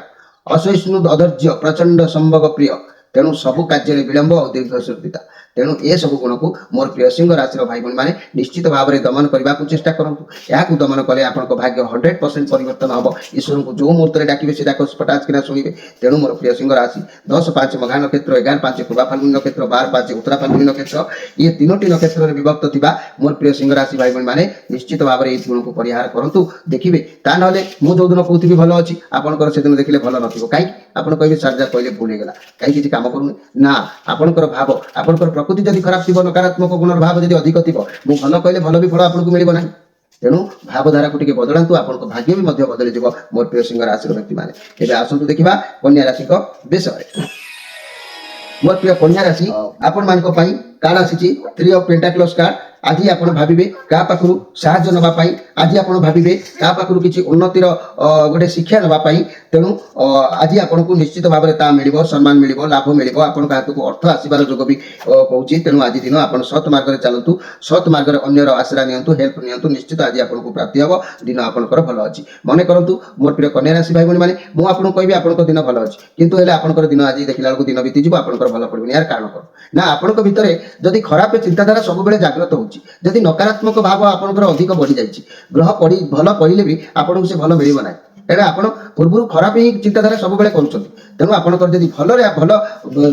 ଅସହିଷ୍ଣୁ, ଅଧୈର୍ଯ୍ୟ, ପ୍ରଚଣ୍ଡ ସମ୍ଭୋଗ ପ୍ରିୟ। ତେଣୁ ସବୁ କାର୍ଯ୍ୟରେ ବିଳମ୍ବ ଆଉ ଦୀର୍ଘଶ୍ରୁତିତା। ତେଣୁ ଏସବୁ ଗୁଣକୁ ମୋର ପ୍ରିୟ ସିଂହ ରାଶିର ଭାଇ ଭଉଣୀମାନେ ନିଶ୍ଚିତ ଭାବରେ ଦମନ କରିବାକୁ ଚେଷ୍ଟା କରନ୍ତୁ। ଏହାକୁ ଦମନ କଲେ ଆପଣଙ୍କ ଭାଗ୍ୟ 100% ପରିବର୍ତ୍ତନ ହେବ। ଈଶ୍ୱରଙ୍କୁ ଯେଉଁ ମୁହୂର୍ତ୍ତରେ ଡାକିବେ ସେ ଡାକ ପଟାସ୍ କିନା ଶୁଣିବେ। ତେଣୁ ମୋର ପ୍ରିୟ ସିଂହ ରାଶି 10-5 ମଘା ନକ୍ଷତ୍ର, 11-5 ପୂର୍ବା ଫାଲ୍ଗୁନୀ ନକ୍ଷତ୍ର, 12-5 ଉତ୍ତରା ଫାଲ୍ଗୁନୀ ନକ୍ଷତ୍ର, ଇଏ ତିନୋଟି ନକ୍ଷତ୍ରରେ ବିଭକ୍ତ ଥିବା ମୋର ପ୍ରିୟ ସିଂହ ରାଶି ଭାଇ ଭଉଣୀମାନେ ନିଶ୍ଚିତ ଭାବରେ ଏହି ଗୁଣକୁ ପରିହାର କରନ୍ତୁ। ଦେଖିବେ, ତା ନହେଲେ ମୁଁ ଯେଉଁଦିନ କହୁଥିବି ଭଲ ଅଛି, ଆପଣଙ୍କର ସେଦିନ ଦେଖିଲେ ଭଲ ନଥିବ। କାହିଁକି? ଆପଣ କହିବେ ସାର୍ ଯାହା କହିଲେ ଭୁଲ ହେଇଗଲା, କାହିଁକି କିଛି କାମ କରୁନି। ନା, ଆପଣଙ୍କର ଭାବ, ଆପଣଙ୍କର ପ୍ରକୃତି ଯଦି ଖରାପ ଥିବ, ନକାରାତ୍ମକ ଗୁଣର ଭାବ ଯଦି ଅଧିକ ଥିବ, ମୁଁ ଭଲ କହିଲେ ଭଲ ବି ଫଳ ଆପଣଙ୍କୁ ମିଳିବ ନାହିଁ। ତେଣୁ ଭାବଧାରାକୁ ଟିକେ ବଦଳାନ୍ତୁ, ଆପଣଙ୍କ ଭାଗ୍ୟ ବି ମଧ୍ୟ ବଦଳିଯିବ ମୋର ପ୍ରିୟ ସିଂହ ରାଶିର ବ୍ୟକ୍ତିମାନେ। ଏବେ ଆସନ୍ତୁ ଦେଖିବା କନ୍ୟା ରାଶିଙ୍କ ବିଷୟରେ। ମୋର ପ୍ରିୟ କନ୍ୟା ରାଶି, ଆପଣମାନଙ୍କ ପାଇଁ କାର୍ଡ ଆସିଛି 3 ଅଫ୍ ପେଣ୍ଟାକ୍ଲସ୍ କାର୍ଡ। ଆଜି ଆପଣ ଭାବିବେ କାହା ପାଖରୁ ସାହାଯ୍ୟ ନେବା ପାଇଁ, ଆଜି ଆପଣ ଭାବିବେ କାହା ପାଖରୁ କିଛି ଉନ୍ନତିର ଗୋଟେ ଶିକ୍ଷା ନେବା ପାଇଁ। ତେଣୁ ଆଜି ଆପଣଙ୍କୁ ନିଶ୍ଚିତ ଭାବରେ ତାହା ମିଳିବ, ସମ୍ମାନ ମିଳିବ, ଲାଭ ମିଳିବ, ଆପଣଙ୍କ ହାତକୁ ଅର୍ଥ ଆସିବାର ଯୋଗ ବି କହୁଛି। ତେଣୁ ଆଜି ଦିନ ଆପଣ ସତ୍ ମାର୍ଗରେ ଚାଲନ୍ତୁ, ସତ୍ ମାର୍ଗରେ ଅନ୍ୟର ଆଶ୍ରା ନିଅନ୍ତୁ, ହେଲ୍ପ ନିଅନ୍ତୁ, ନିଶ୍ଚିତ ଆଜି ଆପଣଙ୍କୁ ପ୍ରାପ୍ତି ହେବ। ଦିନ ଆପଣଙ୍କର ଭଲ ଅଛି। ମନେ କରନ୍ତୁ ମୋର ପ୍ରିୟ କନ୍ୟା ରାଶି ଭାଇ ଭଉଣୀମାନେ, ମୁଁ ଆପଣଙ୍କୁ କହିବି ଆପଣଙ୍କ ଦିନ ଭଲ ଅଛି, କିନ୍ତୁ ହେଲେ ଆପଣଙ୍କର ଦିନ ଆଜି ଦେଖିଲା ବେଳକୁ ଦିନ ବିତିଯିବ, ଆପଣଙ୍କର ଭଲ ପଡ଼ିବନି। ଏହାର କାରଣ କ'ଣ ନା, ଆପଣଙ୍କ ଭିତରେ ଯଦି ଖରାପ ଚିନ୍ତାଧାରା ସବୁବେଳେ ଜାଗ୍ରତ ହେଉଛି, ଯଦି ନକାରାତ୍ମକ ଭାବ ଆପଣଙ୍କର ଅଧିକ ବଢ଼ିଯାଇଛି, ଗ୍ରହ ଭଲ ପଡ଼ିଲେ ବି ଆପଣଙ୍କୁ ସେ ଭଲ ମିଳିବ ନାହିଁ। କାରଣ ଆପଣ ପୂର୍ବରୁ ଖରାପ ହିଁ ଚିନ୍ତାଧାରା ସବୁବେଳେ କରୁଛନ୍ତି। ତେଣୁ ଆପଣଙ୍କର ଯଦି ଭଲ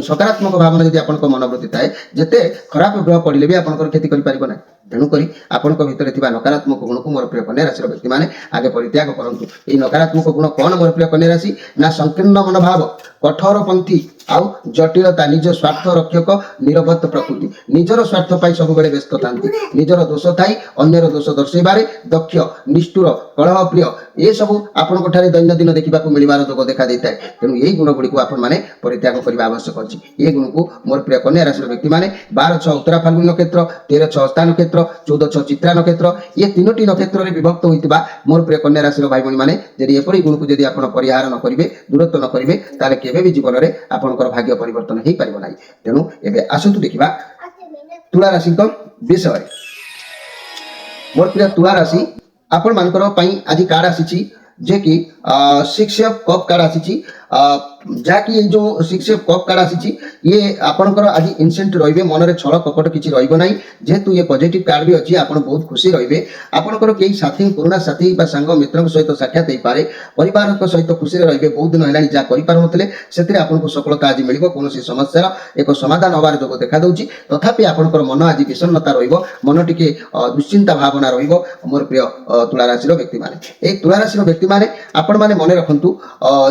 ସକାରାତ୍ମକ ଭାବନା ଯଦି ଆପଣଙ୍କ ମନୋବୃତ୍ତି ଥାଏ, ଯେତେ ଖରାପ ଗ୍ରହ ପଡ଼ିଲେ ବି ଆପଣଙ୍କର କ୍ଷତି କରିପାରିବ ନାହିଁ। ତେଣୁକରି ଆପଣଙ୍କ ଭିତରେ ଥିବା ନକାରାତ୍ମକ ଗୁଣକୁ ମୋର ପ୍ରିୟ କନ୍ୟା ରାଶିର ବ୍ୟକ୍ତିମାନେ ଆଗେ ପରିତ୍ୟାଗ କରନ୍ତୁ। ଏହି ନକାରାତ୍ମକ ଗୁଣ କ'ଣ ମୋର ପ୍ରିୟ କନ୍ୟା ରାଶି ନା, ସଂକୀର୍ଣ୍ଣ ମନୋଭାବ, କଠୋରପନ୍ଥୀ ଆଉ ଜଟିଳତା, ନିଜ ସ୍ୱାର୍ଥ ରକ୍ଷକ, ନିରବତ ପ୍ରକୃତି, ନିଜର ସ୍ୱାର୍ଥ ପାଇଁ ସବୁବେଳେ ବ୍ୟସ୍ତ ଥାନ୍ତି, ନିଜର ଦୋଷ ଥାଇ ଅନ୍ୟର ଦୋଷ ଦର୍ଶାଇବାରେ ଦକ୍ଷ, ନିଷ୍ଠୁର, କଳହ ପ୍ରିୟ, ଏସବୁ ଆପଣଙ୍କ ଠାରେ ଦୈନନ୍ଦିନ ଦେଖିବାକୁ ମିଳିବାର ଯୋଗ ଦେଖା ଦେଇଥାଏ। ତେଣୁ ଏହି ଗୁଣଗୁଡ଼ିକୁ ଆପଣମାନେ ପରିତ୍ୟାଗ କରିବା ଆବଶ୍ୟକ ଅଛି। ଏହି ଗୁଣକୁ ମୋର ପ୍ରିୟ କନ୍ୟା ରାଶିର ବ୍ୟକ୍ତିମାନେ 12-6 ଉତ୍ତରା ଫାଲ୍ଗୁନୀ ନକ୍ଷତ୍ର, 13-6 ହସ୍ତା ନକ୍ଷତ୍ର, 14-6 ଚିତ୍ରା ନକ୍ଷତ୍ର, ଏ ତିନୋଟି ନକ୍ଷତ୍ରରେ ବିଭକ୍ତ ହୋଇଥିବା ମୋର ପ୍ରିୟ କନ୍ୟା ରାଶିର ଭାଇ ଭଉଣୀମାନେ ଯଦି ଏପରି ଗୁଣକୁ ଯଦି ଆପଣ ପରିହାର ନ କରିବେ, ଦୂରତ୍ୱ ନ କରିବେ, ତାହେଲେ କେବେ ବି ଜୀବନରେ ଆପଣଙ୍କର ଭାଗ୍ୟ ପରିବର୍ତ୍ତନ ହେଇପାରିବ ନାହିଁ। ତେଣୁ ଏବେ ଆସନ୍ତୁ ଦେଖିବା ତୁଳା ରାଶିଙ୍କ ବିଷୟରେ। ମୋର ପ୍ରିୟ ତୁଳା ରାଶି, ଆପଣମାନଙ୍କର ପାଇଁ ଆଜି କାର୍ଡ ଆସିଛି ଯେ କି 6 ଅଫ୍ କପ୍ କାର୍ଡ ଆସିଛି। ଯାହାକି ଏଇ ଯେଉଁ 6 ଅଫ୍ କପ୍ କାର୍ଡ ଆସିଛି, ଇଏ ଆପଣଙ୍କର ଆଜି ଇନସେଣ୍ଟ ରହିବେ, ମନରେ ଛଳ କପଟ କିଛି ରହିବ ନାହିଁ। ଯେହେତୁ ଇଏ ପଜିଟିଭ କାର୍ଡ ବି ଅଛି, ଆପଣ ବହୁତ ଖୁସି ରହିବେ। ଆପଣଙ୍କର କେହି ସାଥୀ, ପୁରୁଣା ସାଥୀ ବା ସାଙ୍ଗ ମିତ୍ରଙ୍କ ସହିତ ସାକ୍ଷାତ ହେଇପାରେ, ପରିବାରଙ୍କ ସହିତ ଖୁସିରେ ରହିବେ। ବହୁତ ଦିନ ହେଲାଣି ଯାହା କରିପାରୁନଥିଲେ, ସେଥିରେ ଆପଣଙ୍କୁ ସଫଳତା ଆଜି ମିଳିବ। କୌଣସି ସମସ୍ୟାର ଏକ ସମାଧାନ ହେବାର ଯୋଗ ଦେଖାଦେଉଛି। ତଥାପି ଆପଣଙ୍କର ମନ ଆଜି ବିଷଣ୍ଣତା ରହିବ, ମନ ଟିକେ ଦୁଶ୍ଚିନ୍ତା ଭାବନା ରହିବ ମୋର ପ୍ରିୟ ତୁଳା ରାଶିର ବ୍ୟକ୍ତିମାନେ। ଏହି ତୁଳା ରାଶିର ବ୍ୟକ୍ତିମାନେ ଆପଣମାନେ ମନେ ରଖନ୍ତୁ,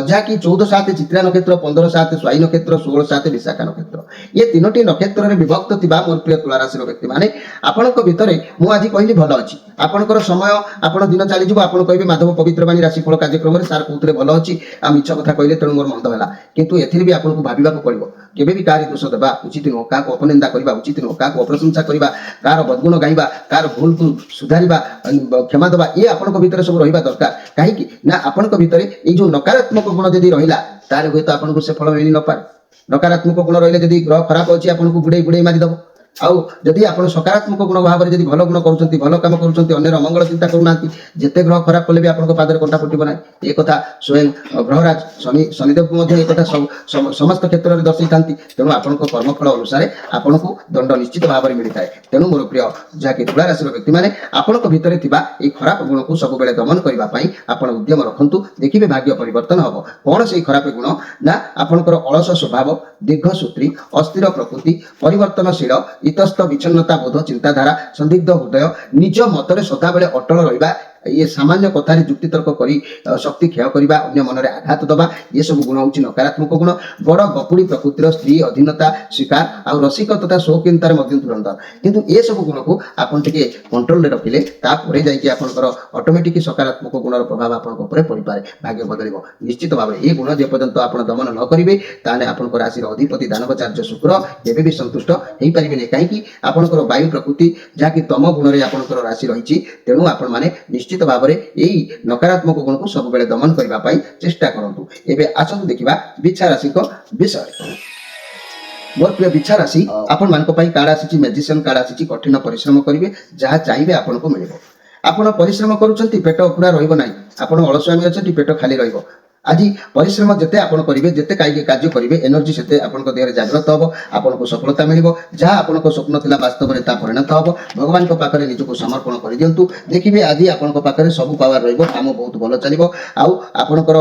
ଯାହାକି 14-7 ଚିତ୍ରା ନକ୍ଷତ୍ର, 15-7 ସ୍ୱାଇ ନକ୍ଷତ୍ର, 16-7 ବିଶାଖା ନକ୍ଷତ୍ର, ଏ ତିନୋଟି ନକ୍ଷତ୍ରରେ ବିଭକ୍ତ ଥିବା ମୋର ପ୍ରିୟ ତୁଳା ରାଶିର ବ୍ୟକ୍ତିମାନେ, ଆପଣଙ୍କ ଭିତରେ ମୁଁ ଆଜି କହିଲି ଭଲ ଅଛି। ଆପଣଙ୍କର ସମୟ, ଆପଣ ଦିନ ଚାଲିଯିବ, ଆପଣ କହିବେ ମାଧବ ପବିତ୍ରବାଣୀ ରାଶିଫଳ କାର୍ଯ୍ୟକ୍ରମରେ ସାର୍ କହୁଥିଲେ ଭଲ ଅଛି, ଆଉ ମିଛ କଥା କହିଲେ, ତେଣୁ ମୋର ମନ୍ଦ ହେଲା। କିନ୍ତୁ ଏଥିରେ ବି ଆପଣଙ୍କୁ ଭାବିବାକୁ ପଡ଼ିବ। କେବେ ବି କାହାରି ଦୋଷ ଦେବା ଉଚିତ ନୁହଁ, କାହାକୁ ଅପନିନ୍ଦା କରିବା ଉଚିତ ନୁହଁ, କାହାକୁ ଅପ୍ରଶଂସା କରିବା, କାହାର ବଦଗୁଣ ଗାଇବା, କାହାର ଭୁଲକୁ ସୁଧାରିବା, କ୍ଷମା ଦେବା, ଇଏ ଆପଣଙ୍କ ଭିତରେ ସବୁ ରହିବା ଦରକାର। କାହିଁକି ନା, ଆପଣଙ୍କ ଭିତରେ ଏଇ ଯେଉଁ ନକାରାତ୍ମକ ଗୁଣ ଯଦି ରହିଲା, ତାହେଲେ ହୁଏତ ଆପଣଙ୍କୁ ସେ ଫଳ ମିଳି ନପାରେ। ନକାରାତ୍ମକ ଗୁଣ ରହିଲେ ଯଦି ଗ୍ରହ ଖରାପ ଅଛି, ଆପଣଙ୍କୁ ବୁଡ଼େଇ ମାରିଦେବ। ଆଉ ଯଦି ଆପଣ ସକାରାତ୍ମକ ଗୁଣ ଭାବରେ ଯଦି ଭଲ ଗୁଣ କରୁଛନ୍ତି, ଭଲ କାମ କରୁଛନ୍ତି, ଅନ୍ୟର ଅମଙ୍ଗଳ ଚିନ୍ତା କରୁନାହାନ୍ତି, ଯେତେ ଗ୍ରହ ଖରାପ କଲେ ବି ଆପଣଙ୍କ ପାଦରେ କଣ୍ଟା ଫୁଟିବ ନାହିଁ। ଏ କଥା ସ୍ୱୟଂ ଗ୍ରହରାଜ ଶନିଦେବ ମଧ୍ୟ ଏ କଥା ସମସ୍ତ କ୍ଷେତ୍ରରେ ଦର୍ଶାଇଥାନ୍ତି। ତେଣୁ ଆପଣଙ୍କ କର୍ମଫଳ ଅନୁସାରେ ଆପଣଙ୍କୁ ଦଣ୍ଡ ନିଶ୍ଚିତ ଭାବରେ ମିଳିଥାଏ। ତେଣୁ ମୋର ପ୍ରିୟ ଯାହାକି ତୁଳା ରାଶିର ବ୍ୟକ୍ତିମାନେ ଆପଣଙ୍କ ଭିତରେ ଥିବା ଏହି ଖରାପ ଗୁଣକୁ ସବୁବେଳେ ଦମନ କରିବା ପାଇଁ ଆପଣ ଉଦ୍ୟମ ରଖନ୍ତୁ। ଦେଖିବେ ଭାଗ୍ୟ ପରିବର୍ତ୍ତନ ହେବ। କ'ଣ ସେଇ ଖରାପ ଗୁଣ? ନା ଆପଣଙ୍କର ଅଳସ ସ୍ୱଭାବ, ଦୀର୍ଘସୂତ୍ରୀ, ଅସ୍ଥିର ପ୍ରକୃତି, ପରିବର୍ତ୍ତନଶୀଳ, ଇତସ୍ତ ବିଚ୍ଛିନ୍ନତା ବୋଧ ଚିନ୍ତାଧାରା, ସନ୍ଦିଗ୍ଧ ହୃଦୟ, ନିଜ ମତରେ ସଦାବେଳେ ଅଟଳ ରହିବା, ଇଏ ସାମାନ୍ୟ କଥାରେ ଯୁକ୍ତିତର୍କ କରି ଶକ୍ତି କ୍ଷୟ କରିବା, ଅନ୍ୟ ମନରେ ଆଘାତ ଦେବା, ଏସବୁ ଗୁଣ ହେଉଛି ନକାରାତ୍ମକ ଗୁଣ। ବଡ଼ ଗପୁଡ଼ି ପ୍ରକୃତିର ସ୍ତ୍ରୀ ଅଧୀନତା ଶିକାର ଆଉ ରସିକ ତଥା ସୌକିନତାରେ ମଧ୍ୟ ଧୁରନ୍ଧର। କିନ୍ତୁ ଏସବୁ ଗୁଣକୁ ଆପଣ ଟିକେ କଣ୍ଟ୍ରୋଲରେ ରଖିଲେ ତାପରେ ଯାଇକି ଆପଣଙ୍କର ଅଟୋମେଟିକ୍ ସକାରାତ୍ମକ ଗୁଣର ପ୍ରଭାବ ଆପଣଙ୍କ ଉପରେ ପଡ଼ିପାରେ। ଭାଗ୍ୟ ବଦଳିବ ନିଶ୍ଚିତ ଭାବରେ। ଏ ଗୁଣ ଯେପର୍ଯ୍ୟନ୍ତ ଆପଣ ଦମନ ନ କରିବେ ତାହେଲେ ଆପଣଙ୍କ ରାଶିର ଅଧିପତି ଦାନବଚାର୍ଯ୍ୟ ଶୁକ୍ର କେବେ ବି ସନ୍ତୁଷ୍ଟ ହେଇପାରିବେନି। କାହିଁକି? ଆପଣଙ୍କର ବାୟୁ ପ୍ରକୃତି ଯାହାକି ତମ ଗୁଣରେ ଆପଣଙ୍କର ରାଶି ରହିଛି। ତେଣୁ ଆପଣମାନେ ନିଶ୍ଚିତ ଭାବରେ ଏହି ନକାରାତ୍ମକ ଗୁଣକୁ ସବୁବେଳେ ଦମନ କରିବା ପାଇଁ ଚେଷ୍ଟା କରନ୍ତୁ। ଏବେ ଆସନ୍ତୁ ଦେଖିବା ବିଛା ରାଶିଙ୍କ ବିଷୟରେ। ମୋର ପ୍ରିୟ ବିଛା ରାଶି, ଆପଣମାନଙ୍କ ପାଇଁ କାର୍ଡ ଆସିଛି ମ୍ୟାଜିସିଆନ କାର୍ଡ ଆସିଛି। କଠିନ ପରିଶ୍ରମ କରିବେ, ଯାହା ଚାହିଁବେ ଆପଣଙ୍କୁ ମିଳିବ। ଆପଣ ପରିଶ୍ରମ କରୁଛନ୍ତି, ପେଟ ପୁରା ରହିବ ନାହିଁ। ଆପଣ ଅଳସୁଆମୀ ଅଛନ୍ତି, ପେଟ ଖାଲି ରହିବ। ଆଜି ପରିଶ୍ରମ ଯେତେ ଆପଣ କରିବେ, ଯେତେ କାର୍ଯ୍ୟ କରିବେ, ଏନର୍ଜି ସେତେ ଆପଣଙ୍କ ଦେହରେ ଜାଗ୍ରତ ହେବ, ଆପଣଙ୍କୁ ସଫଳତା ମିଳିବ। ଯାହା ଆପଣଙ୍କ ସ୍ୱପ୍ନ ଥିଲା ବାସ୍ତବରେ ତାହା ପରିଣତ ହେବ। ଭଗବାନଙ୍କ ପାଖରେ ନିଜକୁ ସମର୍ପଣ କରିଦିଅନ୍ତୁ। ଦେଖିବେ ଆଜି ଆପଣଙ୍କ ପାଖରେ ସବୁ ପାୱାର ରହିବ, କାମ ବହୁତ ଭଲ ଚାଲିବ। ଆଉ ଆପଣଙ୍କର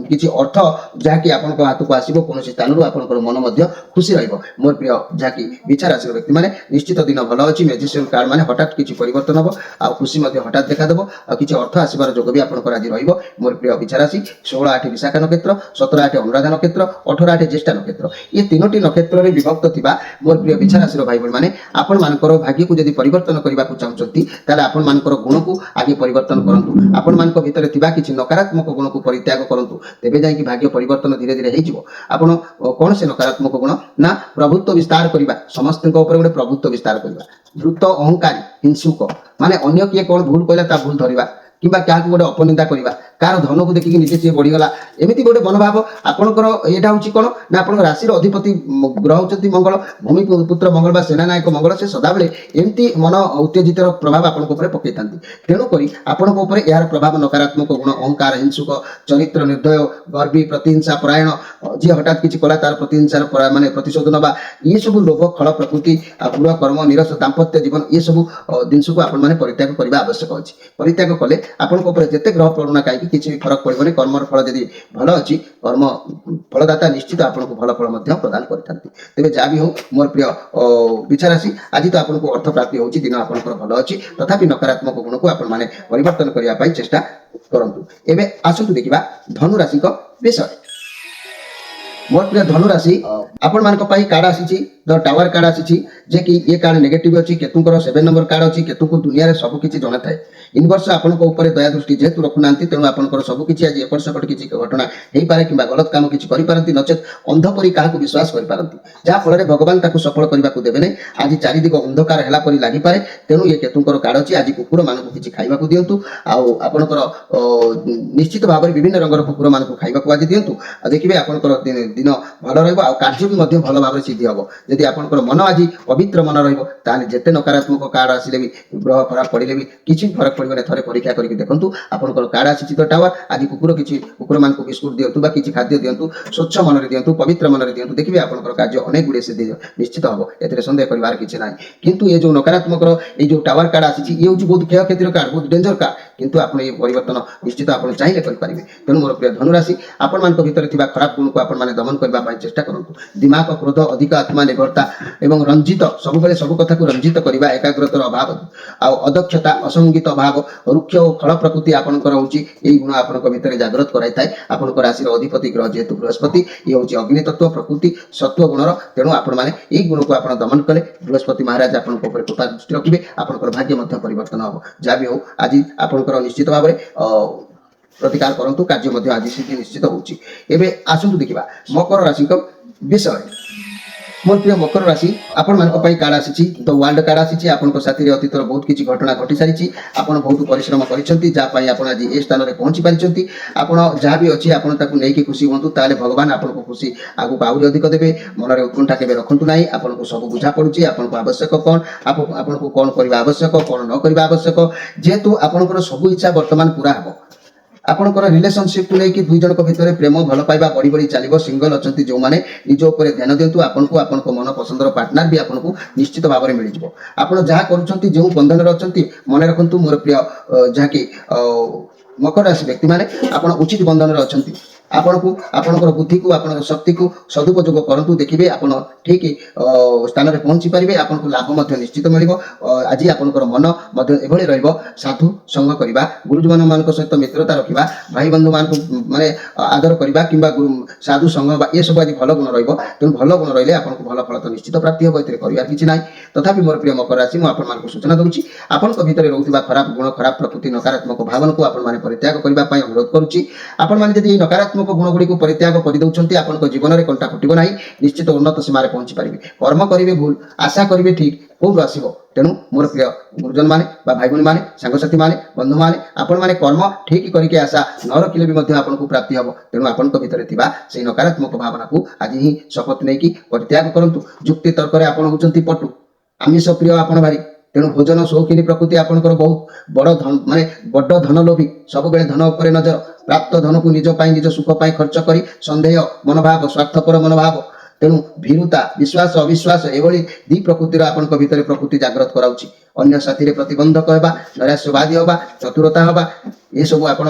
କିଛି ଅର୍ଥ ଯାହାକି ଆପଣଙ୍କ ହାତକୁ ଆସିବ କୌଣସି ସ୍ଥାନରୁ, ଆପଣଙ୍କର ମନ ମଧ୍ୟ ଖୁସି ରହିବ। ମୋର ପ୍ରିୟ ଯାହାକି ବିଛା ରାଶିର ବ୍ୟକ୍ତିମାନେ ନିଶ୍ଚିତ ଦିନ ଭଲ ଅଛି। ମ୍ୟାଜିସିଆନ କାର୍ଡ ମାନେ ହଠାତ୍ କିଛି ପରିବର୍ତ୍ତନ ହେବ, ଆଉ ଖୁସି ମଧ୍ୟ ହଠାତ୍ ଦେଖାଦେବ, ଆଉ କିଛି ଅର୍ଥ ଆସିବାର ଯୋଗ ବି ଆପଣଙ୍କର ଆଜି ରହିବ। ମୋର ପ୍ରିୟ ବିଛା ରାଶି 16/8 ବିଶାଖା ନକ୍ଷତ୍ର, 17/8 ଅନୁରାଧା ନକ୍ଷତ୍ର, 18/8 ଜ୍ୟେଷ୍ଠା ନକ୍ଷତ୍ର, ଏ ତିନୋଟି ନକ୍ଷତ୍ରରେ ବିଭକ୍ତ ଥିବା ମୋର ପ୍ରିୟ ବିଛା ରାଶିର ଭାଇ ଭଉଣୀମାନେ ଆପଣମାନଙ୍କର ଭାଗ୍ୟକୁ ଯଦି ପରିବର୍ତ୍ତନ କରିବାକୁ ଚାହୁଁଛନ୍ତି ତାହେଲେ ଆପଣମାନଙ୍କର ଗୁଣକୁ ଆଗେ ପରିବର୍ତ୍ତନ କରନ୍ତୁ। ଆପଣମାନଙ୍କ ଭିତରେ ଥିବା କିଛି ନକାରାତ୍ମକ ଗୁଣକୁ ପରିତ୍ୟାଗ କରନ୍ତୁ, ତେବେ ଯାଇକି ଭାଗ୍ୟ ପରିବର୍ତ୍ତନ ଧୀରେ ଧୀରେ ହେଇଯିବ। ଆପଣ କ'ଣ ସେ ନକାରାତ୍ମକ ଗୁଣ? ନା ପ୍ରଭୁତ୍ୱ ବିସ୍ତାର କରିବା, ସମସ୍ତଙ୍କ ଉପରେ ଗୋଟେ ପ୍ରଭୁତ୍ୱ ବିସ୍ତାର କରିବା। ଧୃତ, ଅହଙ୍କାରୀ, ହିଂସୁକ, ମାନେ ଅନ୍ୟ କିଏ କ'ଣ ଭୁଲ କହିଲା ତା ଭୁଲ ଧରିବା, କିମ୍ବା କାହାକୁ ଗୋଟେ ଅପନିନ୍ଦା କରିବା, କାହାର ଧନକୁ ଦେଖିକି ନିଜେ ସିଏ ବଢିଗଲା, ଏମିତି ଗୋଟେ ମନୋଭାବ ଆପଣଙ୍କର। ଏଇଟା ହେଉଛି କ'ଣ? ନା ଆପଣଙ୍କ ରାଶିର ଅଧିପତି ଗ୍ରହ ହେଉଛନ୍ତି ମଙ୍ଗଳ, ଭୂମି ପୁତ୍ର ମଙ୍ଗଳ ବା ସେନାନାୟକ ମଙ୍ଗଳ। ସେ ସଦାବେଳେ ଏମିତି ମନ ଉତ୍ତେଜିତର ପ୍ରଭାବ ଆପଣଙ୍କ ଉପରେ ପକାଇଥାନ୍ତି। ତେଣୁକରି ଆପଣଙ୍କ ଉପରେ ଏହାର ପ୍ରଭାବ ନକାରାତ୍ମକ ଗୁଣ ଅହଙ୍କାର, ହିଂସୁକ, ଚରିତ୍ର ନିର୍ଦ୍ଦୟ, ଗର୍ବୀ, ପ୍ରତିହିଂସା ପରାୟଣ, ଯିଏ ହଠାତ୍ କିଛି କଲା ତାର ପ୍ରତିହିଂସାର ମାନେ ପ୍ରତିଶୋଧ ନେବା, ଏସବୁ ଲୋଭ, ଖଳ ପ୍ରକୃତି, ଗୃହ କର୍ମ, ନିରସ ଦାମ୍ପତ୍ୟ ଜୀବନ, ଏସବୁ ଜିନିଷକୁ ଆପଣମାନେ ପରିତ୍ୟାଗ କରିବା ଆବଶ୍ୟକ ଅଛି। ପରିତ୍ୟାଗ କଲେ ଆପଣଙ୍କ ଉପରେ ଯେତେ ଗ୍ରହ ପଡ଼ୁନା କାହିଁକି କିଛି ବି ଫରକ ପଡ଼ିବନି। କର୍ମର ଫଳ ଯଦି ଭଲ ଅଛି, କର୍ମ ଫଳଦାତା ନିଶ୍ଚିତ ଆପଣଙ୍କୁ ଭଲ ଫଳ ମଧ୍ୟ ପ୍ରଦାନ କରିଥାନ୍ତି। ତେବେ ଯାହା ବି ହଉ ମୋର ପ୍ରିୟ ବିଛା ରାଶି, ଆଜି ତ ଆପଣଙ୍କୁ ଅର୍ଥ ପ୍ରାପ୍ତି ହେଉଛି, ଦିନ ଆପଣଙ୍କର ଭଲ ଅଛି। ତଥାପି ନକାରାତ୍ମକ ଗୁଣକୁ ଆପଣମାନେ ପରିବର୍ତ୍ତନ କରିବା ପାଇଁ ଚେଷ୍ଟା କରନ୍ତୁ। ଏବେ ଆସନ୍ତୁ ଦେଖିବା ଧନୁ ରାଶିଙ୍କ ବିଷୟରେ। ମୋର ପ୍ରିୟ ଧନୁ ରାଶି, ଆପଣମାନଙ୍କ ପାଇଁ କାର୍ଡ ଆସିଛି ଦ ଟାୱାର କାର୍ଡ ଆସିଛି, ଯେ କି ଏ କାର୍ଡ ନେଗେଟିଭ ଅଛି। କେତୁଙ୍କର 7 ନମ୍ବର କାର୍ଡ ଅଛି। କେତୁଙ୍କୁ ଦୁନିଆରେ ସବୁ କିଛି ଜଣାଥାଏ। ୟୁନିଭର୍ସ ଆପଣଙ୍କ ଉପରେ ଦୟା ଦୃଷ୍ଟି ଯେହେତୁ ରଖୁନାହାନ୍ତି, ତେଣୁ ଆପଣଙ୍କର ସବୁକିଛି ଆଜି ଏପଟ ସେପଟ କିଛି ଘଟଣା ହେଇପାରେ, କିମ୍ବା ଗଲତ କାମ କିଛି କରିପାରନ୍ତି, ନଚେତ୍ ଅନ୍ଧ କରି କାହାକୁ ବିଶ୍ୱାସ କରିପାରନ୍ତି, ଯାହାଫଳରେ ଭଗବାନ ତାକୁ ସଫଳ କରିବାକୁ ଦେବେ ନାହିଁ। ଆଜି ଚାରିଦିଗ ଅନ୍ଧକାର ହେଲା ପରି ଲାଗିପାରେ। ତେଣୁ ଏ କେତୁଙ୍କର କାର୍ଡ ଅଛି। ଆଜି କୁକୁରମାନଙ୍କୁ କିଛି ଖାଇବାକୁ ଦିଅନ୍ତୁ, ଆଉ ଆପଣଙ୍କର ନିଶ୍ଚିତ ଭାବରେ ବିଭିନ୍ନ ରଙ୍ଗର କୁକୁରମାନଙ୍କୁ ଖାଇବାକୁ ଆଜି ଦିଅନ୍ତୁ। ଆଉ ଦେଖିବେ ଆପଣଙ୍କର ଦିନ ଭଲ ରହିବ, ଆଉ କାର୍ଯ୍ୟ ବି ମଧ୍ୟ ଭଲ ଭାବରେ ସିଦ୍ଧି ହେବ। ଯଦି ଆପଣଙ୍କର ମନ ଆଜି ପବିତ୍ର ମନ ରହିବ, ତାହେଲେ ଯେତେ ନକାରାତ୍ମକ କାର୍ଡ ଆସିଲେ ବି, ଗ୍ରହ ଖରାପ ପଡ଼ିଲେ ବି କିଛି ଫରକ ପଡ଼ିବନି। ଥରେ ପରୀକ୍ଷା କରିକି ଦେଖନ୍ତୁ। ଆପଣଙ୍କର କାର୍ଡ ଆସିଛି ତ ଟାୱାର। ଆଜି କିଛି କୁକୁରମାନଙ୍କୁ ବିସ୍କୁଟ ଦିଅନ୍ତୁ ବା କିଛି ଖାଦ୍ୟ ଦିଅନ୍ତୁ, ସ୍ୱଚ୍ଛ ମନରେ ଦିଅନ୍ତୁ, ପବିତ୍ର ମନରେ ଦିଅନ୍ତୁ। ଦେଖିବେ ଆପଣଙ୍କର କାର୍ଯ୍ୟ ଅନେକ ଗୁଡ଼ିଏ ସିଦ୍ଧି ନିଶ୍ଚିତ ହେବ, ଏଥିରେ ସନ୍ଦେହ କରିବାର କିଛି ନାହିଁ। କିନ୍ତୁ ଏ ଯେଉଁ ନକାରାତ୍ମକର ଏଇ ଯେଉଁ ଟାୱାର କାର୍ଡ ଆସିଛି, ଇଏ ହେଉଛି ବହୁତ କ୍ଷୟକ୍ଷତିର କାର୍ଡ, ବହୁତ ଡେଞ୍ଜର କାର୍ଡ। କିନ୍ତୁ ଆପଣ ଏ ପରିବର୍ତ୍ତନ ନିଶ୍ଚିତ ଆପଣ ଚାହିଁଲେ କରିପାରିବେ। ତେଣୁ ମୋର ପ୍ରିୟ ଧନୁରାଶି, ଆପଣମାନଙ୍କ ଭିତରେ ଥିବା ଖରାପ ଗୁଣକୁ ଆପଣମାନେ ଦମନ କରିବା ପାଇଁ ଚେଷ୍ଟା କରନ୍ତୁ। ଦିମାଗ, କ୍ରୋଧ, ଅଧିକ ଆତ୍ମା ନିର୍ଭରତା ଏବଂ ରଞ୍ଜିତ, ସବୁବେଳେ ସବୁ କଥାକୁ ରଞ୍ଜିତ କରିବା, ଏକାଗ୍ରତାର ଅଭାବ, ଆଉ ଅଦକ୍ଷତା, ଅସଙ୍ଗୀତ ଭାବ, ରୁକ୍ଷ ଓ ଖଳ ପ୍ରକୃତି ଆପଣଙ୍କର ହେଉଛି। ଏହି ଗୁଣ ଆପଣଙ୍କ ଭିତରେ ଜାଗ୍ରତ କରାଇଥାଏ। ଆପଣଙ୍କ ରାଶିର ଅଧିପତି ଗ୍ରହ ଯେହେତୁ ବୃହସ୍ପତି, ଇଏ ହେଉଛି ଅଗ୍ନିତତ୍ତ୍ୱ ପ୍ରକୃତି ସତ୍ତ୍ୱ ଗୁଣର। ତେଣୁ ଆପଣମାନେ ଏହି ଗୁଣକୁ ଆପଣ ଦମନ କଲେ ବୃହସ୍ପତି ମହାରାଜ ଆପଣଙ୍କ ଉପରେ କୃପା ଦୃଷ୍ଟି ରଖିବେ। ଆପଣଙ୍କର ଭାଗ୍ୟ ମଧ୍ୟ ପରିବର୍ତ୍ତନ ହେବ। ଯାହା ବି ହଉ ଆଜି ଆପଣଙ୍କର ନିଶ୍ଚିତ ଭାବରେ ପ୍ରତିକାର କରନ୍ତୁ, କାର୍ଯ୍ୟ ମଧ୍ୟ ଆଜି ସିଦ୍ଧି ନିଶ୍ଚିତ ହେଉଛି। ଏବେ ଆସନ୍ତୁ ଦେଖିବା ମକର ରାଶିଙ୍କ ବିଷୟରେ। मोर प्रिय मकर राशि आपण मान कार्ड आसी द वर्ल्ड कार्ड आसी आपण साथी अतीतर बहुत किसी घटना घटी सारी आपण बहुत परिश्रम कर आज ए स्थान में पहुंची पारी आपण जहाँ भी अच्छी आपड़ नहीं खुशी हूँ ताले भगवान आपको खुशी आगू आहरी अधिक देवे मन में उत्कंठा के रखु ना आपको सब बुझा पड़ी आपको आवश्यक कौन आपको कौन करने आवश्यक कौन न करने आवश्यक जेहेतु आपंकर सब इच्छा बर्तमान पूरा हम आपंकर रिलेशनशिप को लेकिन दुई जन भितर प्रेम भल पाइबा बढ़ी बढ़ी चलो सिंगल अच्छा जो मैंने निज उपर ध्यान दिंतु आपको आपण मन पसंदर पार्टनर भी आपको निश्चित भाव में मिल आप जहाँ कर जो बंधन अच्छा मन रखु मोर प्रिय जहाँकि मकर राशि व्यक्ति मैंने आप उचित बंधन अच्छा आपण को आपणकर बुद्धि को आपण शक्ति को सदुपयोग करंतु देखिए आप ठीक स्थान में पहुंची पारे आपको लाभ निश्चित मिल आज आपणकर मन एभली रहिबो साधु संग करबा गुरुजन मान सहित मित्रता रखा भाई बंधु मान माने आदर करबा किंबा साधु संग ये सब आज भल गुण रहिबो तेणु भल गुण रहिले आपको भल फल तो निश्चित प्राप्ति हो कर किसी ना तथापि मोर प्रिय मकर राशि मुझे आपको सूचना दूची आपण भितर रोकथिबा खराब गुण खराब प्रकृति नकारात्मक भावना को आपण माने परित्याग करबा पई अनुरोध करूची आपण माने यदि नकारात्मक गुण गुड़ी को परित्याग कर आपन जीवन में कंटा फुटब ना निश्चित उन्नत सीमार पहुंची पारे कर्म करेंगे भूल आशा करेंगे ठीक कौन आसो तेणु मोर प्रिय गुरुजन मैंने भाई भौणी मैंने सांगसाथी मैंने बंधु मैंने आपण मैंने कर्म ठीक करके आशा न रखिले भी आपको प्राप्ति हम तेणु आपण भितर से नकारात्मक भावना को आज ही शपथ नहीं परित्याग करूँ जुक्ति तर्क आपड़ होती पटु आमिष प्रिय आपण भारी तेणु भोजन शौखिनी प्रकृति आपंकर बहुत बड़ धन माने बड़ धन लोभी सब बेले धन उपर नजर प्राप्त धन को निज निज सुख खर्च कर सन्देह मनोभाव स्वार्थपर मनोभाव तेणु भीरुता विश्वास अविश्वास एभली दी प्रकृतिर आपण भितर प्रकृति जागृत कराउछि अन्य साथी प्रतिबंधक होगा नैराश्यवादी होगा चतुरता होगा ये सब आप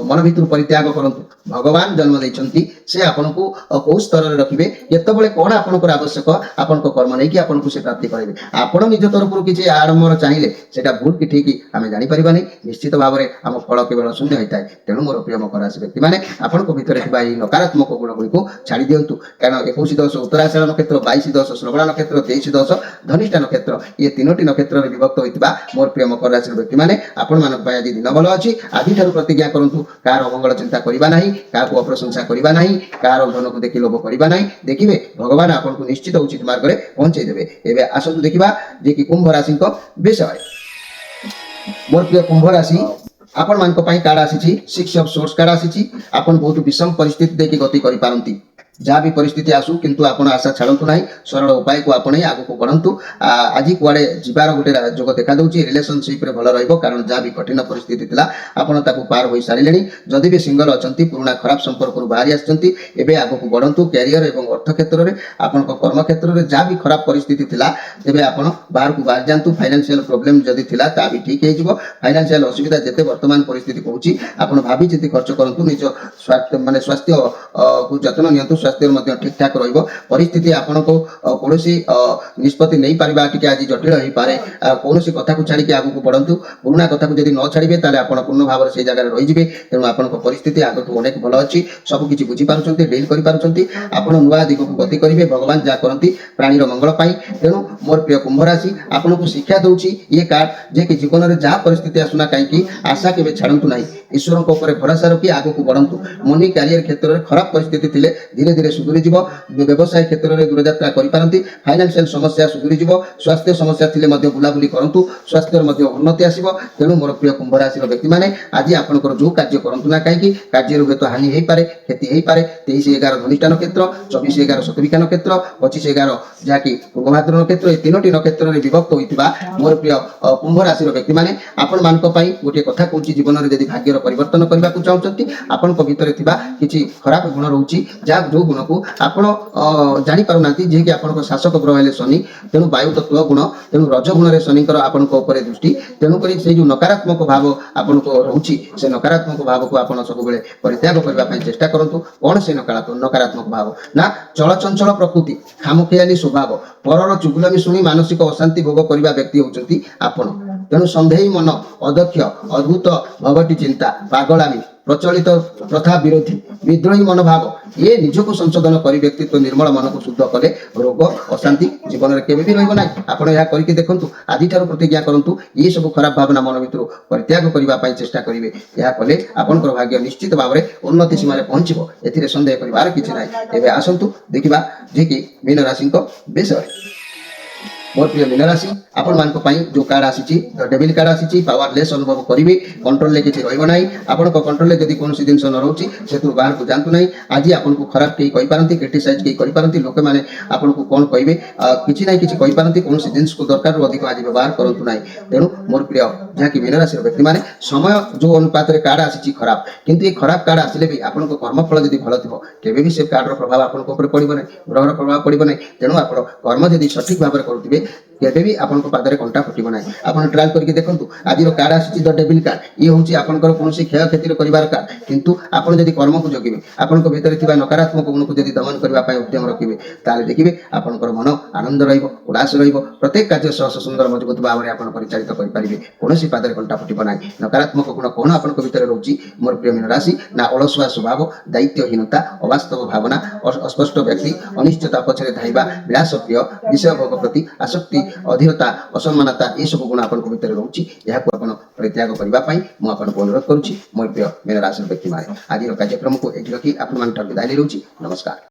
मन भर परित्याग करूँ भगवान जन्म देते से आपन को कौ स्तर में रखिए जितेबाला कौन आपंकर आवश्यक आपण कर्म नहीं आपको से प्राप्ति करेंगे आपण निज तरफ किसी आडम्बर चाहिए से भूल कि ठीक आम जापर नहीं निश्चित भाव में आम फल केवल शून्य होता है तेणु मोर प्रिय मकर राशि व्यक्ति मैंने आपंक भितर नकारात्मक गुण गुड़ी को छाड़ी दिंतु कारण 21 उत्तराषाढ़ नक्षत्र 22 श्रवण नक्षत्र 23 धनिष्ठा नक्षत्र ये तीनोटी नक्षत्र विभक्त होता मोर प्रिय मकर राशि व्यक्ति मैंने आपण मान आज दिन भल अच्छी आज प्रतिज्ञा करूँ कार अमंगल चिंता करना ना क्या अप्रशंसा करना ना कार धन को देखी लोभ करना ना देखिए भगवान आपको निश्चित उचित मार्ग में पहुंचे देवे एवं आसतु देखा जे कि कुंभ राशि विषय मोर प्रिय कुंभ राशि आपण मान कार्ड आसी 6 ऑफ सोर्स कार्ड आसी आपण बहुत विषम परिस्थिति देखि गति करि पारंती जहाँ भी परिस्थिति आसू किंतु आपण आशा छाड़ू ना सरल उपाय को आपणे आगू बढ़ंतु आज कुआड़े जीवार गोटे जोग देखा दूसरी रिलेशनशिप रे भल रहिबो कारण जहाँ भी कठिन परिस्थिति थिला आपण ताकू पार होई सारिलेनी जदि भी सिंगल अछंती पुराना खराब संपर्क बाहरी आछंती एबे आगू बढ़ंतु कैरियर एवं अर्थ क्षेत्र में आपण कर्म क्षेत्र में जहाँ भी खराब परिस्थिति थिला तेबे आपण बाहर को बाहर जांतु फाइनेंशियल प्रॉब्लम जदि थिला ता भी ठीक हो फाइनेंशियल असुविधा जते वर्तमान परिस्थिति कहूची आपण भाभी चिंती खर्च करंतु निज स्वास्थ्य माने स्वास्थ्य को जत्न नियंतु स्वास्थ्य ठीक ठाक परिस्थिति आपन को कौन निष्पत्ति नहीं पारिबा टिके आज जटिल हो पारे कौन कथा को छाड़ी आगू बढ़ंतु पुराना कथा को जब न छाड़े ताले आपण पूर्ण भाव से जगह रही तेणु आपण परिस्थिति आगू अनेक भल अच्छी सब किसी बुझी पारुछंती डील करि पारुछंती आपण नुआ दिग को गति करेंगे भगवान जहाँ करती प्राणीर मंगल पाई तेणु मोर प्रिय कुंभ राशि आपन को शिक्षा दूची ये कार्ड जे कि जीवन में जहाँ परिस्थिति आसुना कहीं आशा के छाड़ू ना ईश्वर को भरोसा रखी आगू बढ़ंतु मनी कैरियर क्षेत्र में खराब परिस्थिति थिले धीरे धीरे सुधुरी जीव व्यवसाय क्षेत्र में दूरयात्रा करि फाइनेंशियल समस्या सुधुरी जीव स्वास्थ्य समस्या थिले मध्य बुलाबुली करंतु स्वास्थ्य मध्य उन्नति आसीबो तेणु मोर प्रिय कुंभ राशि व्यक्ति माने आज आपनकर जो कार्य करंतु ना कहीं कार्य हेतु हानि हो पारे क्षति हो पारे 23/11 धनिष्ठा नक्षत्र 24/11 शतभिषा नक्षत्र 25/11 जहाँकि पूर्वभाद्र नक्षत्र ये तीनोटी नक्षत्र में विभक्त होता मोर प्रिय कुंभ राशि व्यक्ति माने आपण मान गोटे कथा कहूँ जीवन में यदि भाग्यर परिवर्तन करने को चाहते आपण भितर किसी खराब गुण रोचे जहाँ जो गुण को आपण जानी पारु ना जे कि आपण शासक ग्रह है शनि तेणु वायु तत्व गुण तेणु रज गुण में शनिकर आपण दृष्टि तेणुक से जो नकारात्मक भाव आपण को रोचे से नकारात्मक भाव को आप सब परित्याग करने चेष्टा करूँ कौन से नकारात्मक भाव ना चलचंचल प्रकृति खामुखियाली स्वभाव परर चुगुलामी शुणी मानसिक अशांति भोग करने व्यक्ति होती आपण तेणु सन्देही मन अदक्ष अद्भुत भगटी चिंता पागलामी ପ୍ରଚଳିତ ପ୍ରଥା ବିରୋଧୀ ବିଦ୍ରୋହୀ ମନୋଭାବ ଏ ନିଜକୁ ସଂଶୋଧନ କରି ବ୍ୟକ୍ତିତ୍ୱ ନିର୍ମଳ ମନକୁ ଶୁଦ୍ଧ କଲେ ରୋଗ ଅଶାନ୍ତି ଜୀବନରେ କେବେ ବି ରହିବ ନାହିଁ। ଆପଣ ଏହା କରିକି ଦେଖନ୍ତୁ, ଆଜିଠାରୁ ପ୍ରତିଜ୍ଞା କରନ୍ତୁ ଏ ସବୁ ଖରାପ ଭାବନା ମନ ଭିତରୁ ପରିତ୍ୟାଗ କରିବା ପାଇଁ ଚେଷ୍ଟା କରିବେ। ଏହା କଲେ ଆପଣଙ୍କର ଭାଗ୍ୟ ନିଶ୍ଚିତ ଭାବରେ ଉନ୍ନତି ସୀମାରେ ପହଞ୍ଚିବ, ଏଥିରେ ସନ୍ଦେହ କରିବାର କିଛି ନାହିଁ। ଏବେ ଆସନ୍ତୁ ଦେଖିବା ଯେ କି ମୀନ ରାଶିଙ୍କ ବିଷୟରେ। ମୋର ପ୍ରିୟ ମୀନ ରାଶି, ଆପଣମାନଙ୍କ ପାଇଁ ଯେଉଁ କାର୍ଡ ଆସିଛି, ଡେଭିଲ କାର୍ଡ ଆସିଛି, ପାୱାରଲେସ୍ ଅନୁଭବ କରିବେ, କଣ୍ଟ୍ରୋଲରେ କିଛି ରହିବ ନାହିଁ। ଆପଣଙ୍କ କଣ୍ଟ୍ରୋଲରେ ଯଦି କୌଣସି ଜିନିଷ ନ ରହୁଛି ସେଥିରୁ ବାହାରକୁ ଯାଆନ୍ତୁ ନାହିଁ। ଆଜି ଆପଣଙ୍କୁ ଖରାପ କେହି କହିପାରନ୍ତି, କ୍ରିଟିସାଇଜ୍ କେହି କରିପାରନ୍ତି, ଲୋକମାନେ ଆପଣଙ୍କୁ କ'ଣ କହିବେ କିଛି ନାହିଁ କିଛି କହିପାରନ୍ତି। କୌଣସି ଜିନିଷକୁ ଦରକାରରୁ ଅଧିକ ଆଜି ବ୍ୟବହାର କରନ୍ତୁ ନାହିଁ। ତେଣୁ ମୋର ପ୍ରିୟ ଯାହାକି ମୀନ ରାଶିର ବ୍ୟକ୍ତିମାନେ, ସମୟ ଯେଉଁ ଅନୁପାତରେ କାର୍ଡ ଆସିଛି ଖରାପ, କିନ୍ତୁ ଏ ଖରାପ କାର୍ଡ ଆସିଲେ ବି ଆପଣଙ୍କ କର୍ମଫଳ ଯଦି ଭଲ ଥିବ କେବେ ବି ସେ କାର୍ଡର ପ୍ରଭାବ ଆପଣଙ୍କ ଉପରେ ପଡ଼ିବ ନାହିଁ, ଗ୍ରହର ପ୍ରଭାବ ପଡ଼ିବ ନାହିଁ। ତେଣୁ ଆପଣ କର୍ମ ଯଦି ସଠିକ୍ ଭାବରେ କରୁଥିବେ କେବେ ବି ଆପଣଙ୍କ ପାଦରେ କଣ୍ଟା ଫୁଟିବ ନାହିଁ। ଆପଣ ଟ୍ରାଏଲ୍ କରିକି ଦେଖନ୍ତୁ, ଆଜିର କାର୍ଡ ଆସିଛି ଦ ଡେଭିଲ କାର୍ଡ। ଇଏ ହେଉଛି ଆପଣଙ୍କର କୌଣସି କ୍ଷୟକ୍ଷତିର କରିବାର କାର୍ଡ, କିନ୍ତୁ ଆପଣ ଯଦି କର୍ମକୁ ଜଗିବେ, ଆପଣଙ୍କ ଭିତରେ ଥିବା ନକାରାତ୍ମକ ଗୁଣକୁ ଯଦି ଦମନ କରିବା ପାଇଁ ଉଦ୍ୟମ ରଖିବେ, ତାହେଲେ ଦେଖିବେ ଆପଣଙ୍କର ମନ ଆନନ୍ଦ ରହିବ, ଉଲ୍ଲାସ ରହିବ। ପ୍ରତ୍ୟେକ କାର୍ଯ୍ୟ ସହଜ ସୁନ୍ଦର ମଜବୁତ ଭାବରେ ଆପଣ ପରିଚାଳିତ କରିପାରିବେ। କୌଣସି ପାଦରେ କଣ୍ଟା ଫୁଟିବ ନାହିଁ। ନକାରାତ୍ମକ ଗୁଣ କ'ଣ ଆପଣଙ୍କ ଭିତରେ ରହୁଛି ମୋର ପ୍ରିୟ ମୀନ ରାଶି? ନା ଅଳସୁଆ ସ୍ୱଭାବ, ଦାୟିତ୍ୱହୀନତା, ଅବାସ୍ତବ ଭାବନା, ଅସ୍ପଷ୍ଟ ବ୍ୟକ୍ତି, ଅନିଶ୍ଚିତତା ପଛରେ ଧାଇଁବା, ବିଳାସପ୍ରିୟ, ବିଷୟ ଭୋଗ ପ୍ରତି ଆସକ୍ତି, ଅଧୀରତା, ଅସମ୍ମାନତା, ଏସବୁ ଗୁଣ ଆପଣଙ୍କ ଭିତରେ ରହୁଛି। ଏହାକୁ ଆପଣ ପରିତ୍ୟାଗ କରିବା ପାଇଁ ମୁଁ ଆପଣଙ୍କୁ ଅନୁରୋଧ କରୁଛି ମୋର ପ୍ରିୟ ମୀନ ରାଶିର ବ୍ୟକ୍ତିମାନେ। ଆଜିର କାର୍ଯ୍ୟକ୍ରମକୁ ଏଠି ରଖି ଆପଣମାନଙ୍କଠାରୁ ବିଦାୟ ନେଉଛି। ନମସ୍କାର।